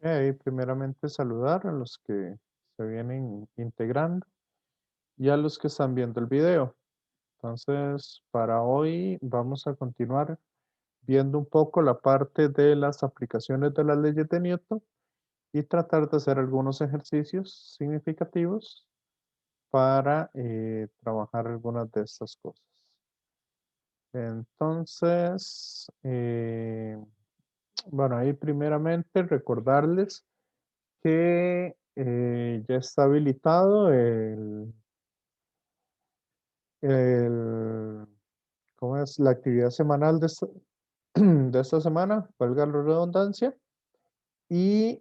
Primeramente saludar a los que se vienen integrando y a los que están viendo el video. Entonces, para hoy vamos a continuar viendo un poco la parte de las aplicaciones de las leyes de Newton y tratar de hacer algunos ejercicios significativos para trabajar algunas de estas cosas. Entonces, bueno, ahí primeramente recordarles que ya está habilitado el- ¿cómo es? La actividad semanal de de esta semana, valga la redundancia. Y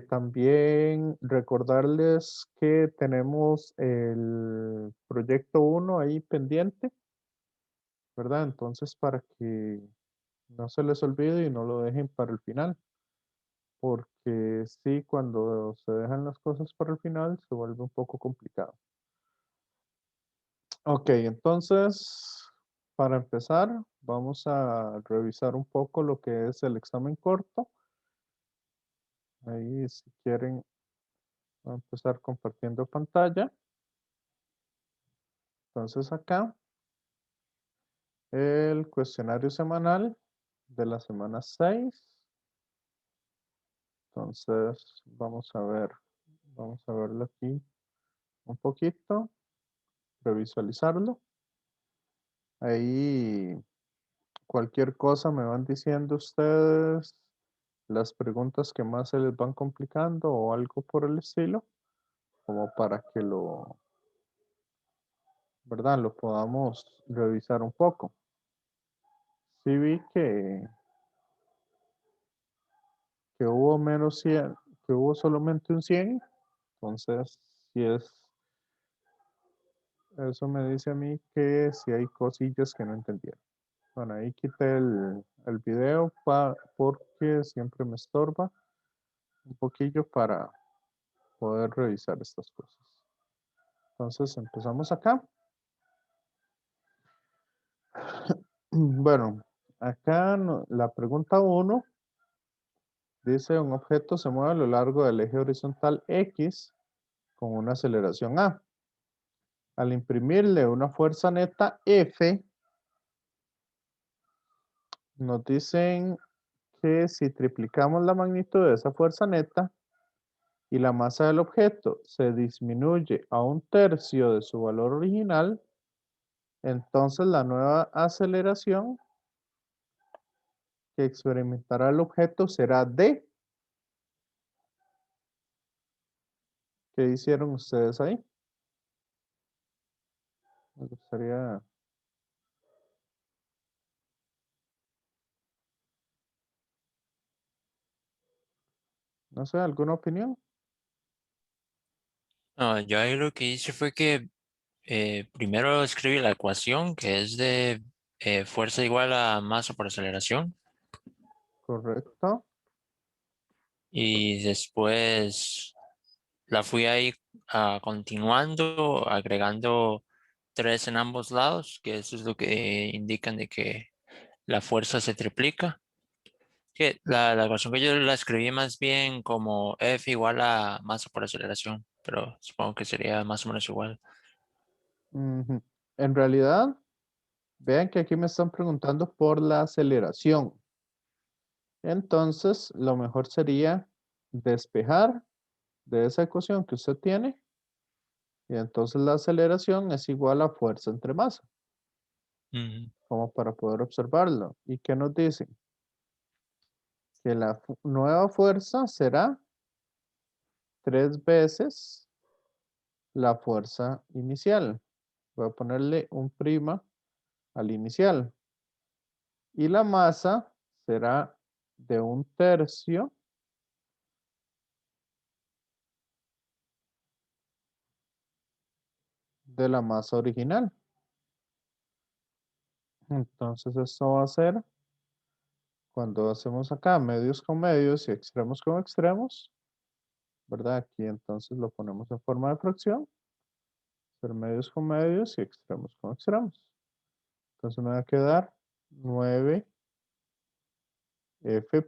también recordarles que tenemos el proyecto uno ahí pendiente, ¿verdad? Entonces, para que no se les olvide y no lo dejen para el final, porque sí, cuando se dejan las cosas para el final, se vuelve un poco complicado. Ok, entonces, para empezar, vamos a revisar un poco lo que es el examen corto. Ahí, si quieren, voy a empezar compartiendo pantalla. Entonces, acá, el cuestionario semanal de la semana 6. Entonces, vamos a verlo aquí un poquito, revisualizarlo. Ahí, cualquier cosa me van diciendo ustedes, las preguntas que más se les van complicando o algo por el estilo, como para que ¿verdad? Lo podamos revisar un poco. Sí vi que hubo menos 100, que hubo solamente un 100, entonces, si es, eso me dice a mí que si hay cosillas que no entendieron. Bueno, ahí quité el video porque siempre me estorba un poquillo para poder revisar estas cosas. Entonces empezamos acá. Bueno, acá la pregunta uno dice un objeto se mueve a lo largo del eje horizontal X con una aceleración A. Al imprimirle una fuerza neta F, nos dicen que si triplicamos la magnitud de esa fuerza neta y la masa del objeto se disminuye a un tercio de su valor original, entonces la nueva aceleración que experimentará el objeto será D. ¿Qué hicieron ustedes ahí? Me gustaría, no sé, ¿alguna opinión? No, yo ahí lo que hice fue que primero escribí la ecuación que es de fuerza igual a masa por aceleración Correcto. y después la fui ahí continuando, agregando 3 en ambos lados, que eso es lo que indican de que la fuerza se triplica. Que la ecuación que yo la escribí más bien como F igual a masa por aceleración, pero supongo que sería más o menos igual. Ujú. En realidad, vean que aquí me están preguntando por la aceleración. Entonces, lo mejor sería despejar de esa ecuación que usted tiene y entonces la aceleración es igual a fuerza entre masa, Ujú. como para poder observarlo. ¿Y qué nos dicen? Que la nueva fuerza será 3 veces la fuerza inicial. Voy a ponerle un prima al inicial. Y la masa será de un tercio de la masa original. Entonces esto va a ser cuando hacemos acá medios con medios y extremos con extremos, ¿verdad? Aquí entonces lo ponemos en forma de fracción, ser medios con medios y extremos con extremos. Entonces me va a quedar 9 F'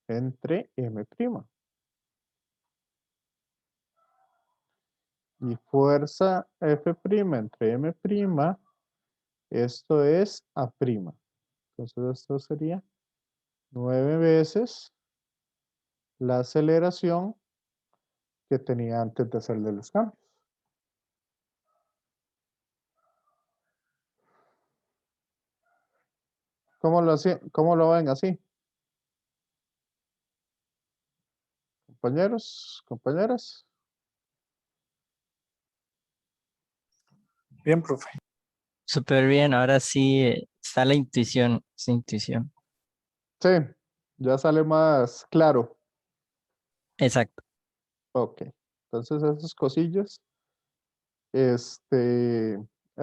entre M'. Y fuerza F' entre M', esto es A'. Entonces esto sería 9 veces la aceleración que tenía antes de hacerle los cambios. ¿Cómo lo ven así? Compañeros, compañeras. Bien, profe. Súper bien, ahora sí está la intuición, esa intuición. Sí, ya sale más claro. Exacto. Ok, entonces esas cosillas, es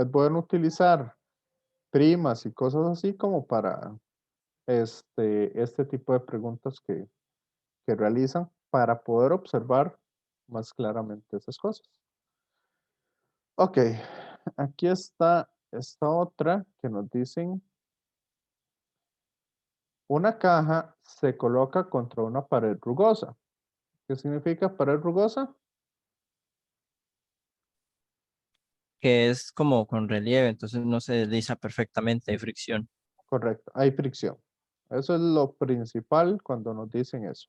bueno utilizar primas y cosas así como para este tipo de preguntas que realizan para poder observar más claramente esas cosas. Ok, aquí está esta otra que nos dicen, una caja se coloca contra una pared rugosa. ¿Qué significa pared rugosa? Que es como con relieve, entonces no se desliza perfectamente, hay fricción. Correcto, hay fricción. Eso es lo principal cuando nos dicen eso.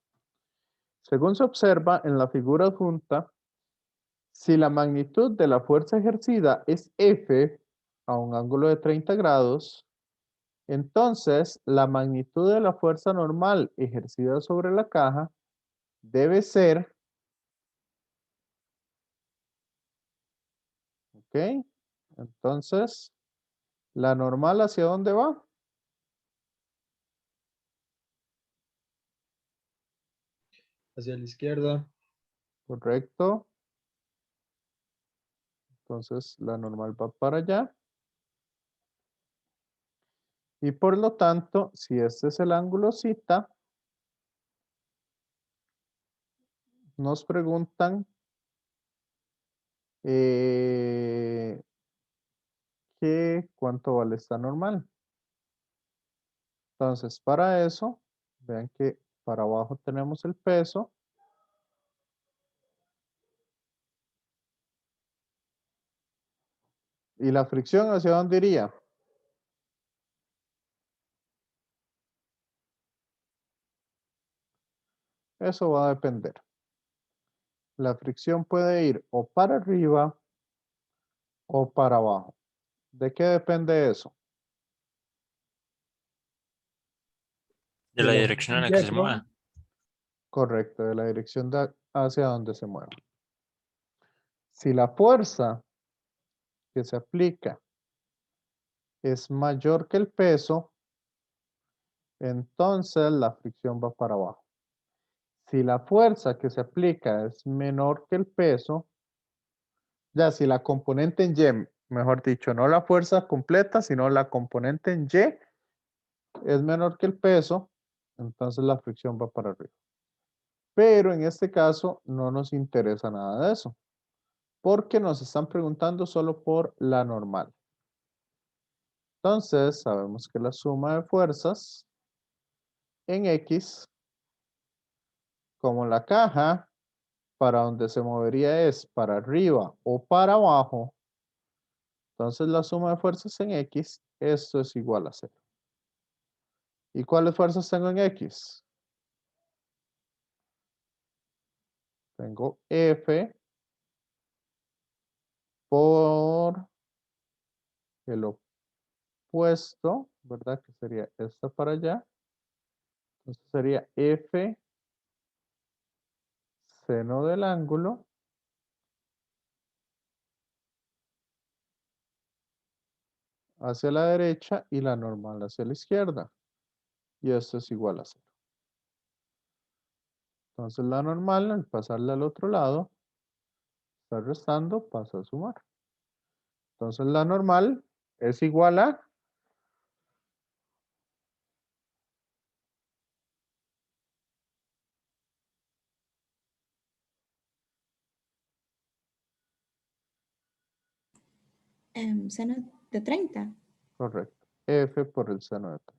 Según se observa en la figura adjunta, si la magnitud de la fuerza ejercida es F a un ángulo de 30 grados, entonces la magnitud de la fuerza normal ejercida sobre la caja debe ser, ¿ok? Entonces, ¿la normal hacia dónde va? Hacia la izquierda. Correcto. Entonces, la normal va para allá. Y por lo tanto, si este es el ángulo cita, nos preguntan cuánto vale esta normal. Entonces, para eso, vean que para abajo tenemos el peso. ¿Y la fricción hacia dónde iría? Eso va a depender. La fricción puede ir o para arriba o para abajo. ¿De qué depende eso? De la dirección en la que se mueva. Correcto, de la dirección hacia donde se mueva. Si la fuerza que se aplica es mayor que el peso, entonces la fricción va para abajo. Si la fuerza que se aplica es menor que el peso, ya si la componente en Y, mejor dicho, no la fuerza completa, sino la componente en Y es menor que el peso, entonces la fricción va para arriba. Pero en este caso no nos interesa nada de eso, porque nos están preguntando solo por la normal. Entonces sabemos que la suma de fuerzas en X, como la caja, para donde se movería es para arriba o para abajo, entonces la suma de fuerzas en X, esto es igual a 0. ¿Y cuáles fuerzas tengo en X? Tengo F por el opuesto, ¿verdad? Que sería esta para allá. Entonces sería F seno del ángulo hacia la derecha y la normal hacia la izquierda. Y esto es igual a 0. Entonces la normal, al pasarle al otro lado, está restando, pasa a sumar. Entonces la normal es igual a Seno de 30. correcto, F por el seno de 30.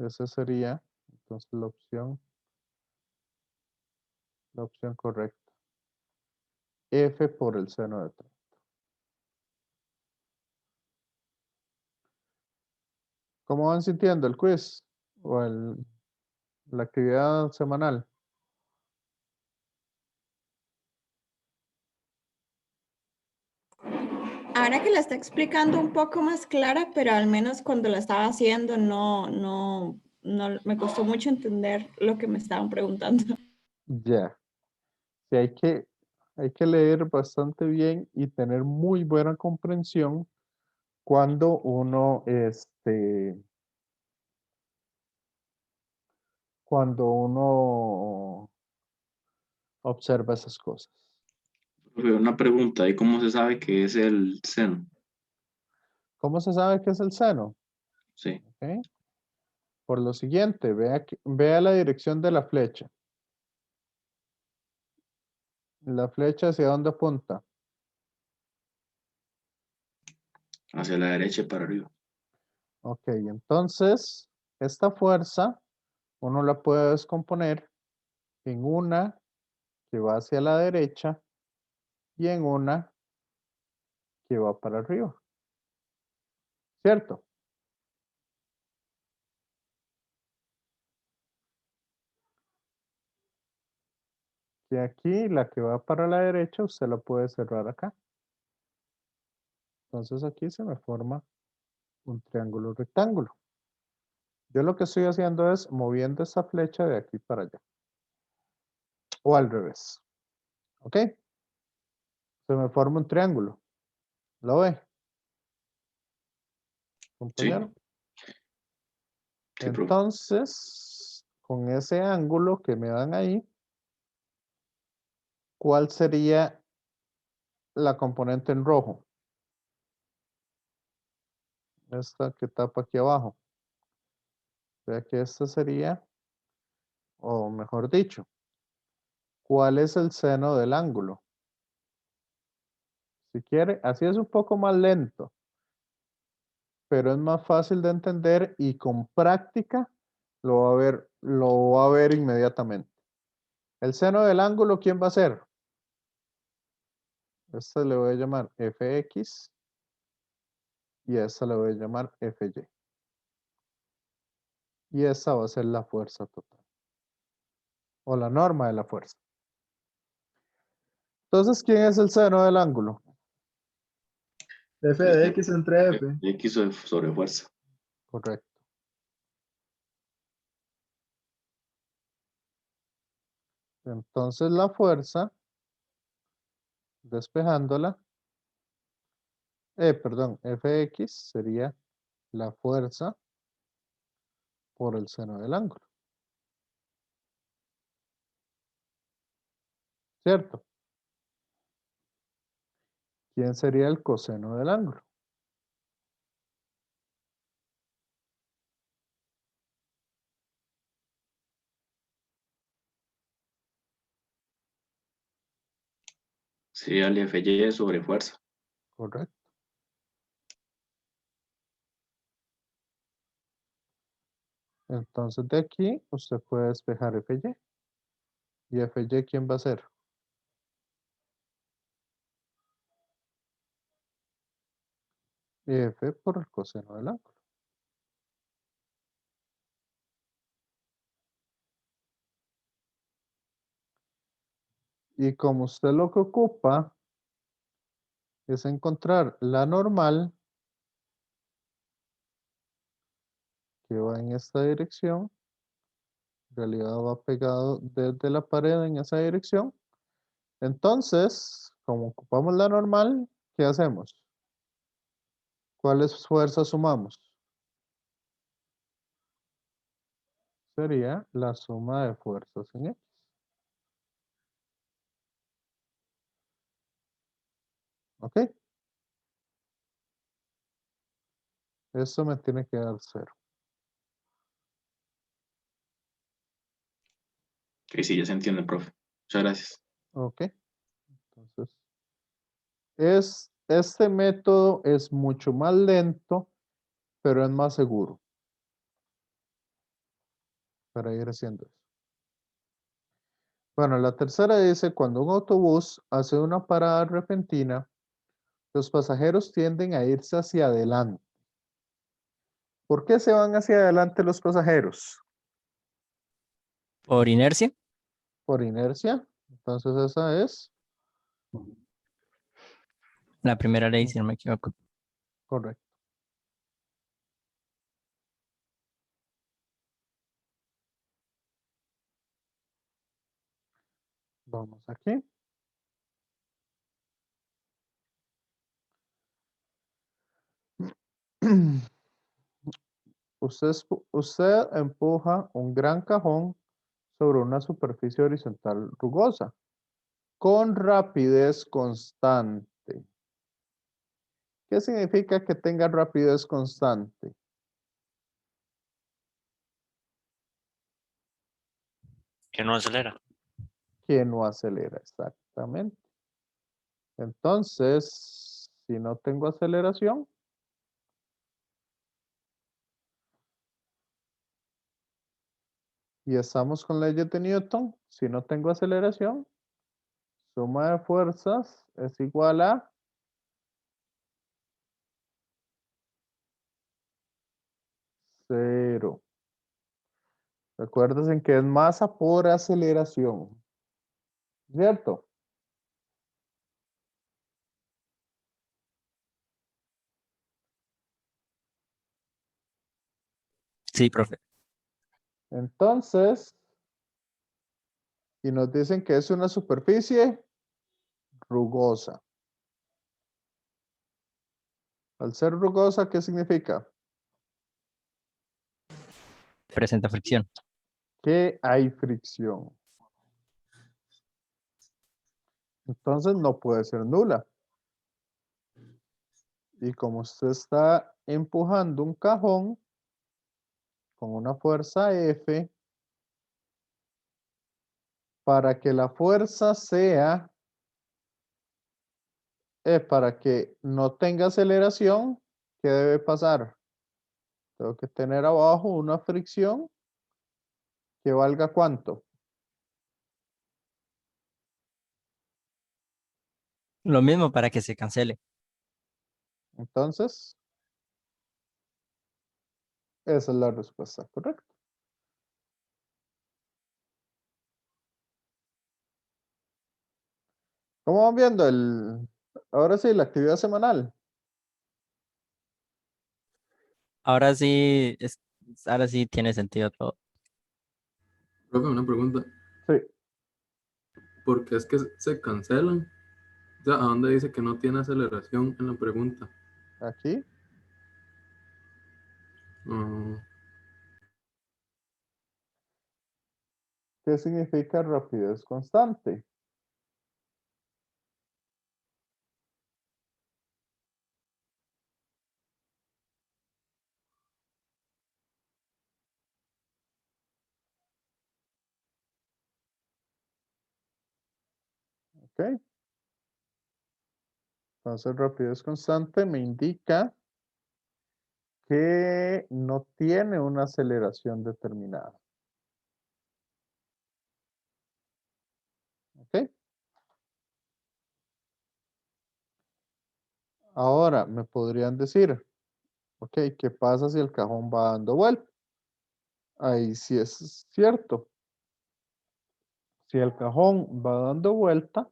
Esa sería entonces la opción correcta. F por el seno de 30. ¿Cómo van sintiendo el quiz? O la actividad semanal. Ahora que la está explicando un poco más clara, pero al menos cuando la estaba haciendo no me costó mucho entender lo que me estaban preguntando. Ya. Sí, hay que leer bastante bien y tener muy buena comprensión cuando uno observa esas cosas. Profe, una pregunta, ¿y cómo se sabe que es el seno? ¿Cómo se sabe qué es el seno? Sí, ¿Ok? Por lo siguiente, vea la dirección de la flecha. La flecha hacia dónde apunta. hacia la derecha y para arriba. Ok, entonces esta fuerza uno la puede descomponer en una que va hacia la derecha y en una que va para arriba. ¿Cierto? Y aquí la que va para la derecha usted la puede cerrar acá. Entonces aquí se me forma un triángulo rectángulo. Yo lo que estoy haciendo es moviendo esa flecha de aquí para allá. O al revés. ¿Ok? Se me forma un triángulo. ¿Lo ve? ¿Compañero? Sí, profe. Entonces, con ese ángulo que me dan ahí, ¿cuál sería la componente en rojo? Esta que tapa aquí abajo. O sea que esta sería, o mejor dicho, ¿cuál es el seno del ángulo? Si quiere, así es un poco más lento, pero es más fácil de entender y con práctica lo va a ver inmediatamente. El seno del ángulo, ¿quién va a ser? Este le voy a llamar fx y a esta le voy a llamar fy. Y esa va a ser la fuerza total. O la norma de la fuerza. Entonces, ¿quién es el seno del ángulo? F de X entre F. X sobre fuerza. Correcto. Entonces la fuerza, despejándola, perdón, Fx sería la fuerza por el seno del ángulo. ¿Cierto? ¿Quién sería el coseno del ángulo? Sería el FY sobre fuerza. Correcto. Entonces de aquí usted puede despejar Fy. ¿Y Fy quién va a ser? F por el coseno del ángulo. Y como usted lo que ocupa es encontrar la normal que va en esta dirección, en realidad va pegado desde la pared en esa dirección. Entonces, como ocupamos la normal, ¿qué hacemos? ¿Cuáles fuerzas sumamos? Sería la suma de fuerzas en X. ¿Ok? Eso me tiene que dar 0. Que sí, ya se entiende, profe. Muchas gracias. ¿Ok? Entonces, este método es mucho más lento, pero es más seguro. para ir haciendo eso. Bueno, la tercera dice, cuando un autobús hace una parada repentina, los pasajeros tienden a irse hacia adelante. ¿Por qué se van hacia adelante los pasajeros? Por inercia. Por inercia. Entonces esa es La primera ley, si no me equivoco. correcta. Vamos aquí. Usted empuja un gran cajón sobre una superficie horizontal rugosa con rapidez constante. ¿Qué significa que tenga rapidez constante? Que no acelera. Que no acelera, exactamente. Entonces, si no tengo aceleración, y estamos con leyes de Newton, si no tengo aceleración, suma de fuerzas es igual a 0. Recuerden que es masa por aceleración, ¿cierto? Sí, profe. Entonces, y nos dicen que es una superficie rugosa. Al ser rugosa, ¿qué significa? Presenta fricción. Que hay fricción. Entonces no puede ser nula. Y como usted está empujando un cajón con una fuerza F, para que la fuerza sea, para que no tenga aceleración, ¿qué debe pasar? Tengo que tener abajo una fricción que valga ¿cuánto? Lo mismo para que se cancele. Entonces, esa es la respuesta correcta. ¿Cómo van viendo ahora sí, la actividad semanal? Ahora sí, ahora sí tiene sentido todo. Profe, una pregunta. Sí, ¿Por qué es que se cancelan? O sea, ¿a dónde dice que no tiene aceleración en la pregunta? aquí. Ah, ¿Qué significa rapidez constante? ¿Ok? Entonces, rapidez constante me indica que no tiene una aceleración determinada. ¿Ok? Ahora me podrían decir, ok, ¿qué pasa si el cajón va dando vuelta? Ahí sí es cierto. Si el cajón va dando vuelta,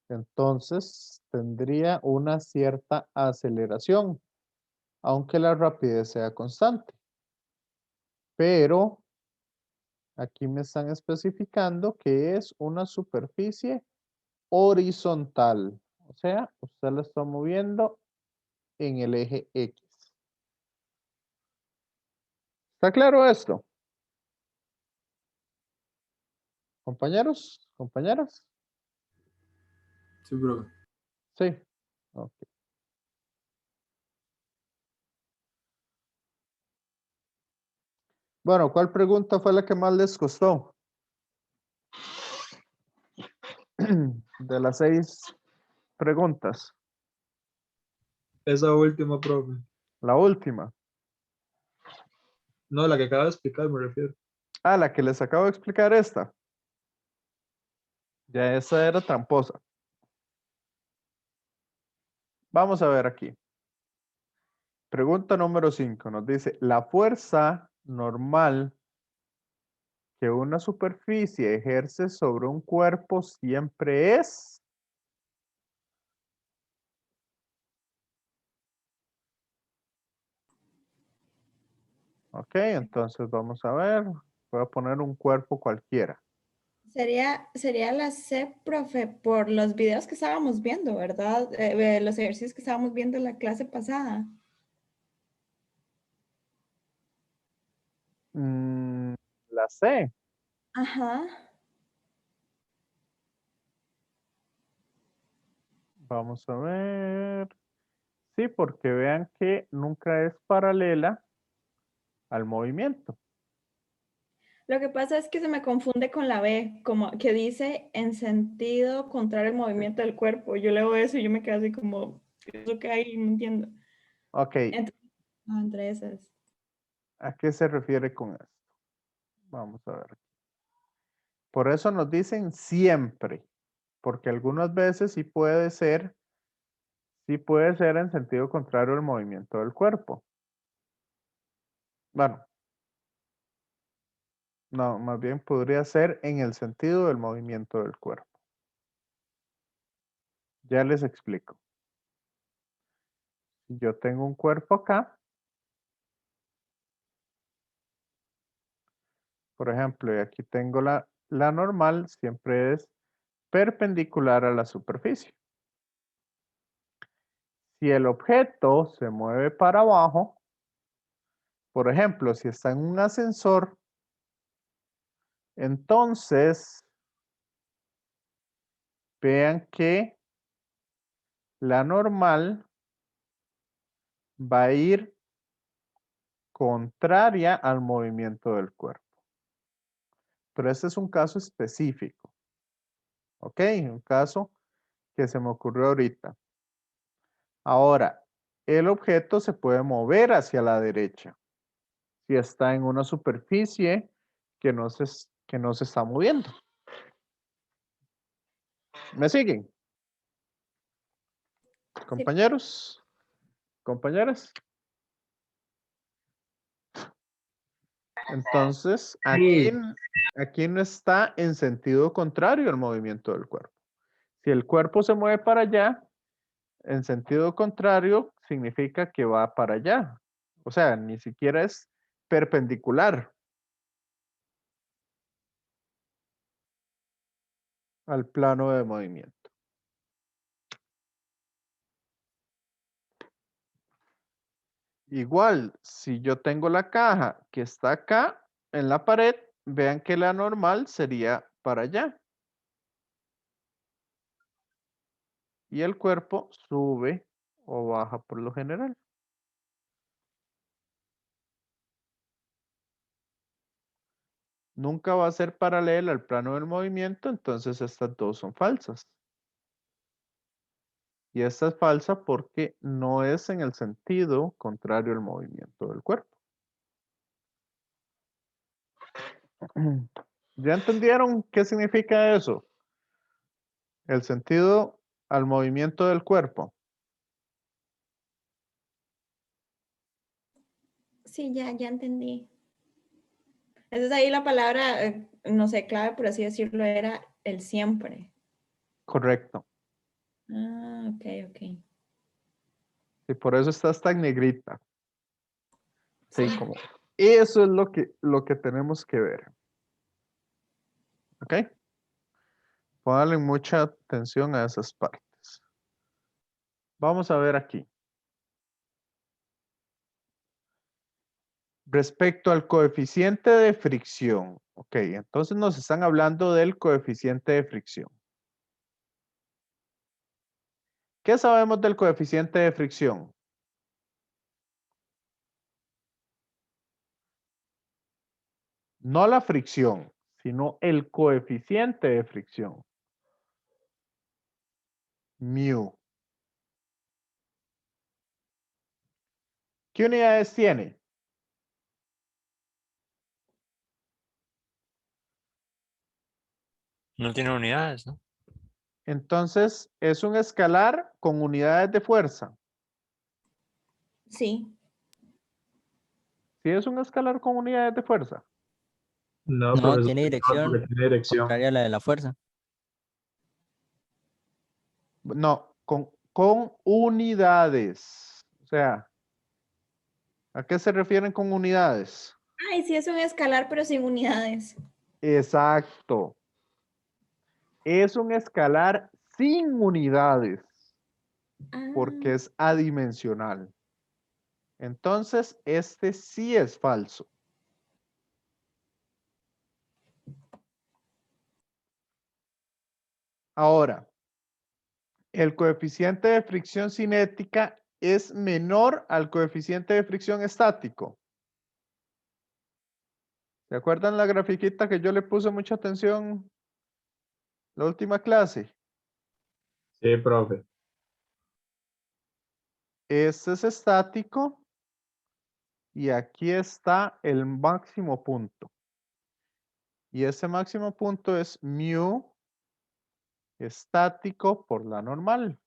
entonces tendría una cierta aceleración, aunque la rapidez sea constante. Pero aquí me están especificando que es una superficie horizontal. O sea, usted la está moviendo en el eje X. ¿Está claro esto? Compañeros, compañeras. sí, profe. Sí. Ok. Bueno, ¿cuál pregunta fue la que más les costó? De las 6 preguntas. Esa última, profe. La última. No, la que acaba de explicar, me refiero. Ah, la que les acabo de explicar esta. Ya esa era tramposa. Vamos a ver aquí. Pregunta número 5. Nos dice, la fuerza normal que una superficie ejerce sobre un cuerpo siempre es. Ok, entonces vamos a ver. Voy a poner un cuerpo cualquiera. Sería la C, profe, por los videos que estábamos viendo, ¿verdad? Los ejercicios que estábamos viendo en la clase pasada. La C. Ajá. Vamos a ver. Sí, porque vean que nunca es paralela al movimiento. Lo que pasa es que se me confunde con la B, como que dice en sentido contrario al movimiento del cuerpo. Yo leo eso y yo me quedo así como, ¿qué es lo que hay? No entiendo. Ok, Entre esas. ¿a qué se refiere con esto? Vamos a ver. Por eso nos dicen siempre, porque algunas veces sí puede ser en sentido contrario al movimiento del cuerpo. Bueno, no, más bien podría ser en el sentido del movimiento del cuerpo. Ya les explico. Si yo tengo un cuerpo acá, por ejemplo, y aquí tengo la normal, siempre es perpendicular a la superficie. Si el objeto se mueve para abajo, por ejemplo, si está en un ascensor, entonces vean que la normal va a ir contraria al movimiento del cuerpo. Pero este es un caso específico. ¿Ok? Un caso que se me ocurrió ahorita. Ahora, el objeto se puede mover hacia la derecha si está en una superficie que no se está moviendo. ¿Me siguen? Compañeros, compañeras. Entonces, aquí no está en sentido contrario al movimiento del cuerpo. Si el cuerpo se mueve para allá, en sentido contrario, significa que va para allá. O sea, ni siquiera es perpendicular al plano de movimiento. Igual, si yo tengo la caja que está acá en la pared, vean que la normal sería para allá. Y el cuerpo sube o baja por lo general. Nunca va a ser paralela al plano del movimiento, entonces estas dos son falsas. Y esta es falsa porque no es en el sentido contrario al movimiento del cuerpo. ¿Ya entendieron qué significa eso? El sentido al movimiento del cuerpo. Sí, ya entendí. Entonces ahí la palabra, no sé, clave por así decirlo, era el siempre. Correcto. Ah, ok. Y por eso está esta en negrita. Sí, Sí. como. Eso es lo que tenemos que ver. ¿Ok? Pónganle mucha atención a esas partes. Vamos a ver aquí. Respecto al coeficiente de fricción. Ok, entonces nos están hablando del coeficiente de fricción. ¿Qué sabemos del coeficiente de fricción? No la fricción, sino el coeficiente de fricción. Mu. ¿Qué unidades tiene? No tiene unidades, ¿no? Entonces, es un escalar con unidades de fuerza. Sí. ¿Sí es un escalar con unidades de fuerza? No, No, profesor, tiene no, dirección porque tiene dirección. contraria a la de la fuerza. No, con unidades. O sea, ¿a qué se refieren con unidades? Ay, sí, es un escalar, pero sin unidades. Exacto. Es un escalar sin unidades porque Ah, es adimensional. Entonces, este sí es falso. Ahora, el coeficiente de fricción cinética es menor al coeficiente de fricción estático. ¿Se acuerdan la grafiquita que yo le puse mucha atención la última clase? Sí, profe. Este es estático y aquí está el máximo punto. Y ese máximo punto es mu estático por la normal.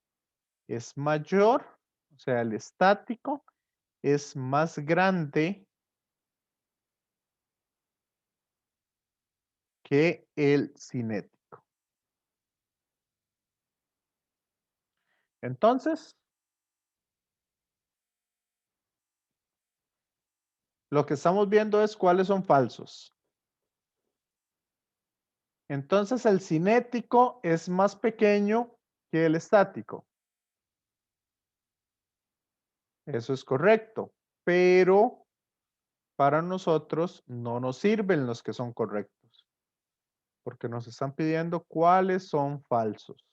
Es mayor, o sea, el estático es más grande que el cinético. Entonces, lo que estamos viendo es cuáles son falsos. Entonces, el cinético es más pequeño que el estático. Eso es correcto, pero para nosotros no nos sirven los que son correctos, porque nos están pidiendo cuáles son falsos.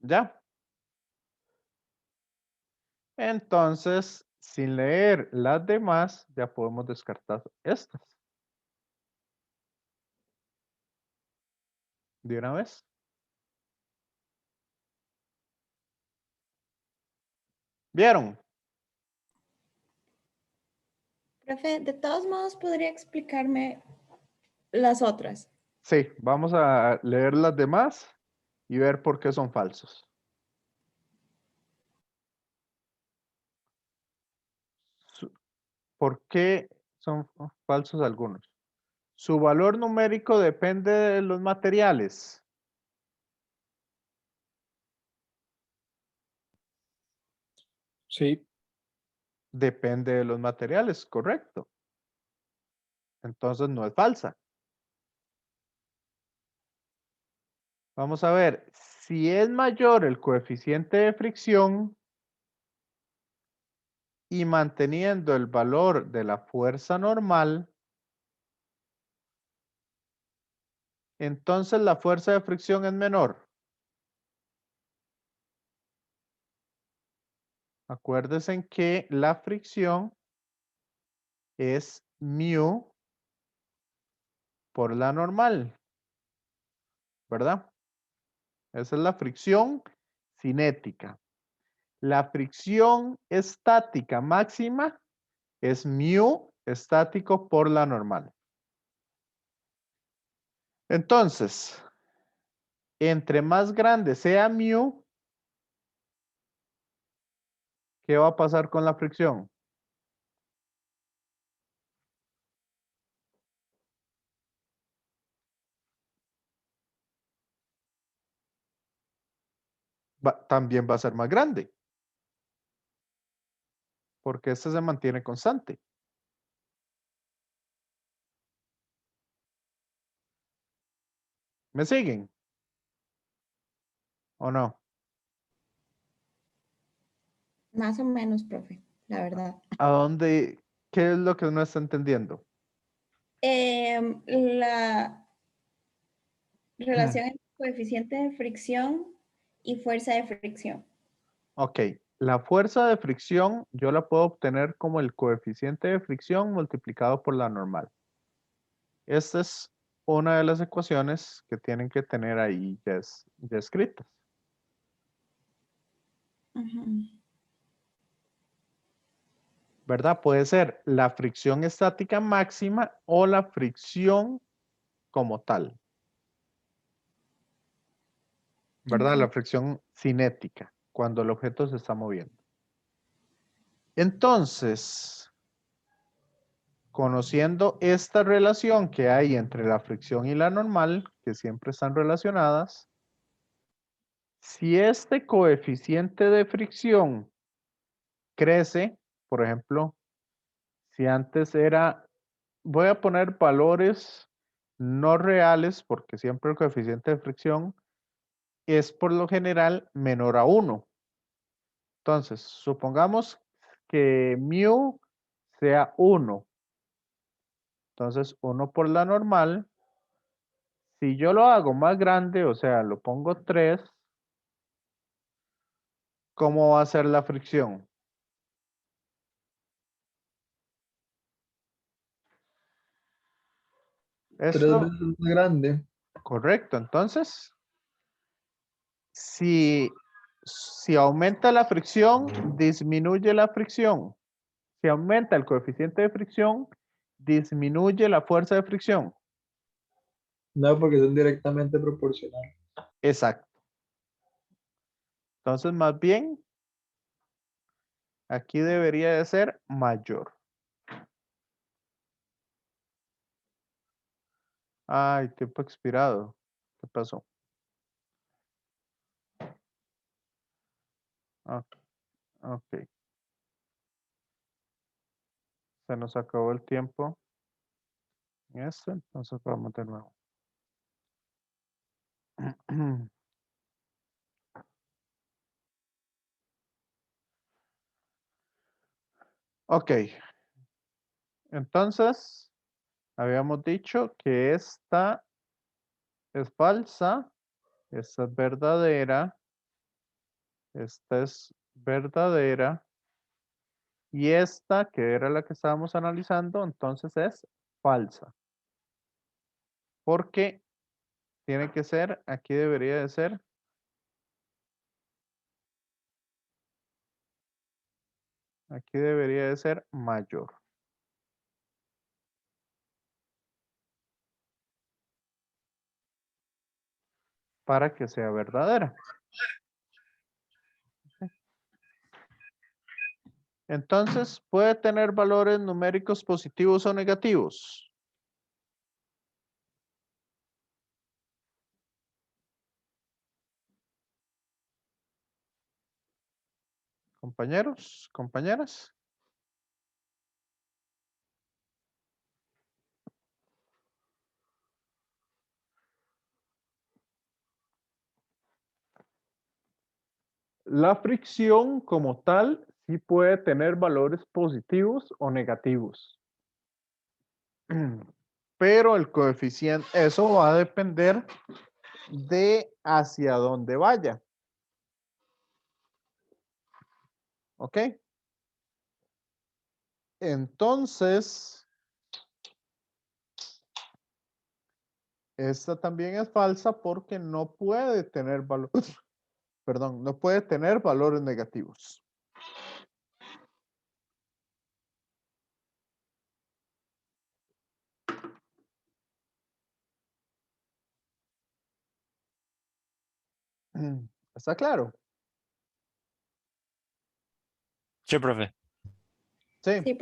¿Ya? Entonces, sin leer las demás, ya podemos descartar estas. De una vez. ¿Vieron? profe, de todos modos, ¿podría explicarme las otras? Sí, vamos a leer las demás y ver por qué son falsos. ¿Por qué son falsos algunos? Su valor numérico depende de los materiales. Sí, Depende de los materiales, correcto. Entonces no es falsa. Vamos a ver, si es mayor el coeficiente de fricción y manteniendo el valor de la fuerza normal, entonces la fuerza de fricción es menor. Acuérdense en que la fricción es mu por la normal, ¿verdad? Esa es la fricción cinética. La fricción estática máxima es mu estático por la normal. Entonces, entre más grande sea mu, ¿qué va a pasar con la fricción? También va a ser más grande, porque este se mantiene constante. ¿Me siguen? ¿O no? Más o menos, profe, la verdad. ¿A dónde? ¿Qué es lo que uno está entendiendo? La relación entre coeficiente de fricción y fuerza de fricción. Ok, la fuerza de fricción yo la puedo obtener como el coeficiente de fricción multiplicado por la normal. Esta es una de las ecuaciones que tienen que tener ahí ya escritas. Ujú. ¿verdad? Puede ser la fricción estática máxima o la fricción como tal. ¿Verdad? Ok. La fricción cinética, cuando el objeto se está moviendo. Entonces, conociendo esta relación que hay entre la fricción y la normal, que siempre están relacionadas, si este coeficiente de fricción crece, por ejemplo, si antes era, voy a poner valores no reales, porque siempre el coeficiente de fricción es por lo general menor a 1. Entonces, supongamos que mu sea 1. Entonces, 1 por la normal. Si yo lo hago más grande, o sea, lo pongo 3, ¿cómo va a ser la fricción? Tres Esto, veces más grande. correcto. Entonces, si aumenta la fricción, disminuye la fricción. Si aumenta el coeficiente de fricción, disminuye la fuerza de fricción. No, porque son directamente proporcionales. Exacto. Entonces, más bien, aquí debería de ser mayor. Ay, tiempo expirado. ¿Qué pasó? Ah, ok. Se nos acabó el tiempo. En este, entonces vamos de nuevo. Ok. Entonces, habíamos dicho que esta es falsa, esta es verdadera, esta es verdadera, y esta, que era la que estábamos analizando, entonces es falsa. Porque tiene que ser, aquí debería de ser, aquí debería de ser mayor. Para que sea verdadera. Entonces, puede tener valores numéricos positivos o negativos. Compañeros, compañeras. La fricción como tal sí puede tener valores positivos o negativos. Pero el coeficiente, eso va a depender de hacia dónde vaya. ¿Ok? Entonces, esta también es falsa porque no puede tener valores, perdón, no puede tener valores negativos. ¿Está claro? Sí, profe. Sí. Sí,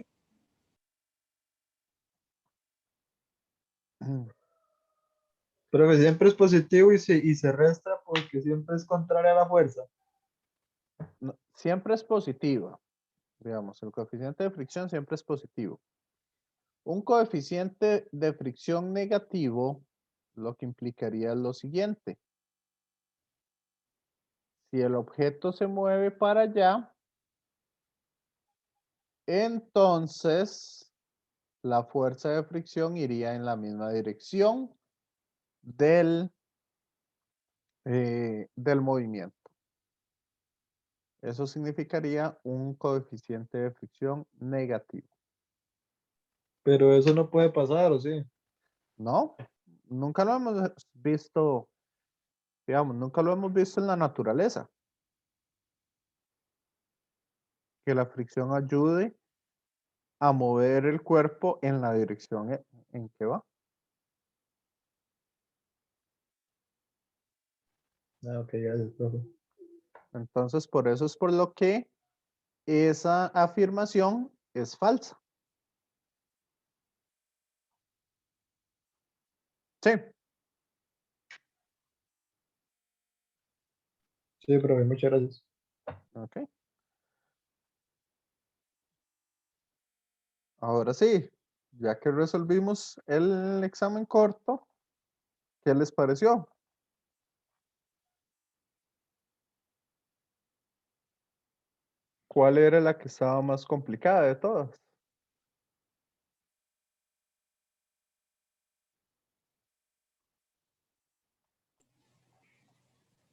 Pero que siempre es positivo y se resta porque siempre es contraria a la fuerza. No, siempre es positiva. Digamos, el coeficiente de fricción siempre es positivo. Un coeficiente de fricción negativo lo que implicaría es lo siguiente. Si el objeto se mueve para allá, entonces la fuerza de fricción iría en la misma dirección del movimiento. Eso significaría un coeficiente de fricción negativo. Pero eso no puede pasar, ¿o sí? ¿No? Nunca lo hemos visto, digamos, nunca lo hemos visto en la naturaleza. Que la fricción ayude a mover el cuerpo en la dirección en que va. Ah, ok, gracias, profe. Entonces, por eso es por lo que esa afirmación es falsa. Sí, Sí, profe, muchas gracias. ok. Ahora sí, ya que resolvimos el examen corto, ¿qué les pareció? ¿Cuál era la que estaba más complicada de todas?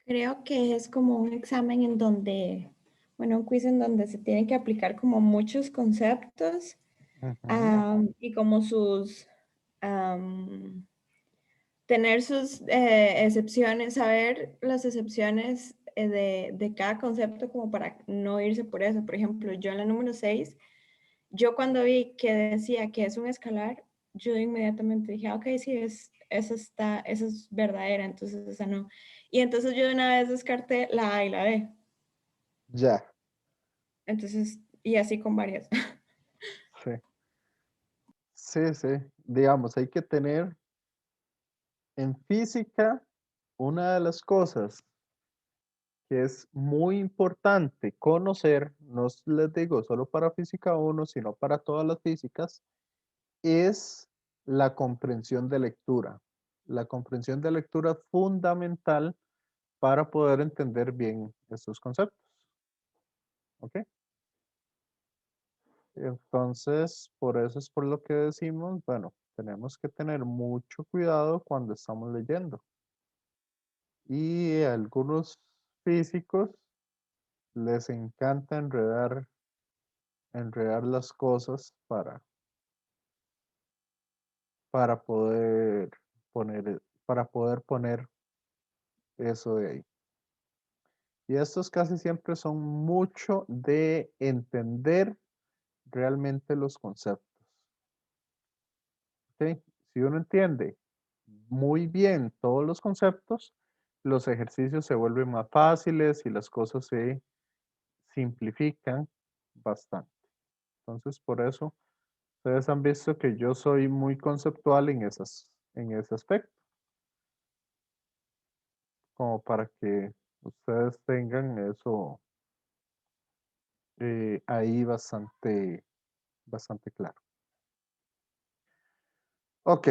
Creo que es como un examen en donde, bueno, un quiz en donde se tienen que aplicar como muchos conceptos Ujú. y como tener sus excepciones, saber las excepciones de cada concepto como para no irse por eso. Por ejemplo, yo en la número 6, yo cuando vi que decía que es un escalar, yo inmediatamente dije, ok, sí, esa es verdadera, entonces esa no. Y entonces yo de una vez descarté la A y la B. Ya, Entonces, y así con varias. sí. Sí, sí. Digamos, hay que tener en física una de las cosas que es muy importante conocer, no les digo solo para física 1, sino para todas las físicas, es la comprensión de lectura. La comprensión de lectura es fundamental para poder entender bien estos conceptos. ¿Ok? Entonces, por eso es por lo que decimos, bueno, tenemos que tener mucho cuidado cuando estamos leyendo. Y a algunos físicos les encanta enredar las cosas para poder poner eso de ahí. Y estos casi siempre son mucho de entender realmente los conceptos. ¿Ok? Si uno entiende muy bien todos los conceptos, los ejercicios se vuelven más fáciles y las cosas se simplifican bastante. Entonces, por eso, ustedes han visto que yo soy muy conceptual en ese aspecto, como para que ustedes tengan eso ahí bastante claro. Ok,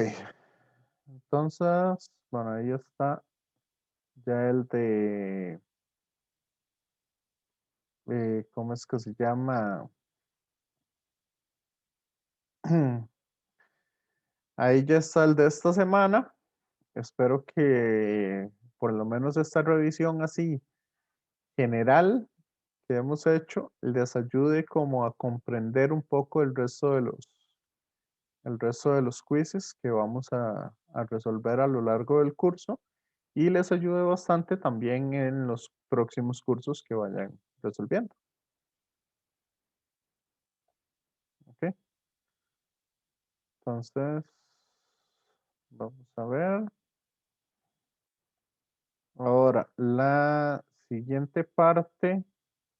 entonces, bueno, ahí está ya el de, ¿cómo es que se llama? Ahí ya está el de esta semana. Espero que por lo menos esta revisión así general que hemos hecho les ayude como a comprender un poco el resto de los quizzes que vamos a resolver a lo largo del curso y les ayude bastante también en los próximos cursos que vayan resolviendo. ¿Ok? Entonces, vamos a ver. Ahora, la siguiente parte,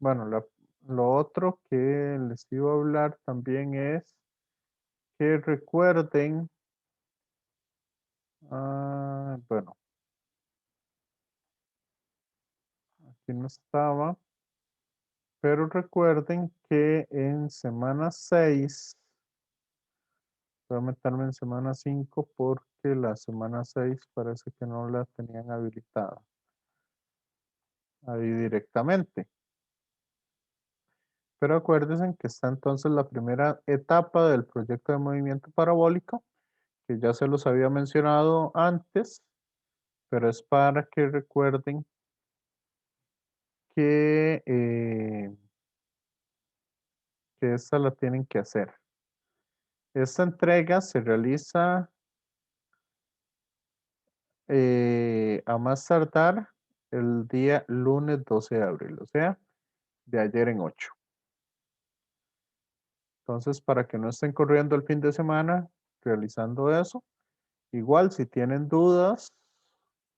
bueno, lo otro que les iba a hablar también es que recuerden, bueno, aquí no estaba, pero recuerden que en semana 6, voy a meterme en semana 5 porque la semana 6 parece que no la tenían habilitada ahí directamente. Pero acuérdense que está entonces la primera etapa del proyecto de movimiento parabólico, que ya se los había mencionado antes, pero es para que recuerden que esta la tienen que hacer. Esta entrega se realiza a más tardar el día lunes 12 de abril, o sea, de ayer en 8. Entonces, para que no estén corriendo el fin de semana realizando eso, igual si tienen dudas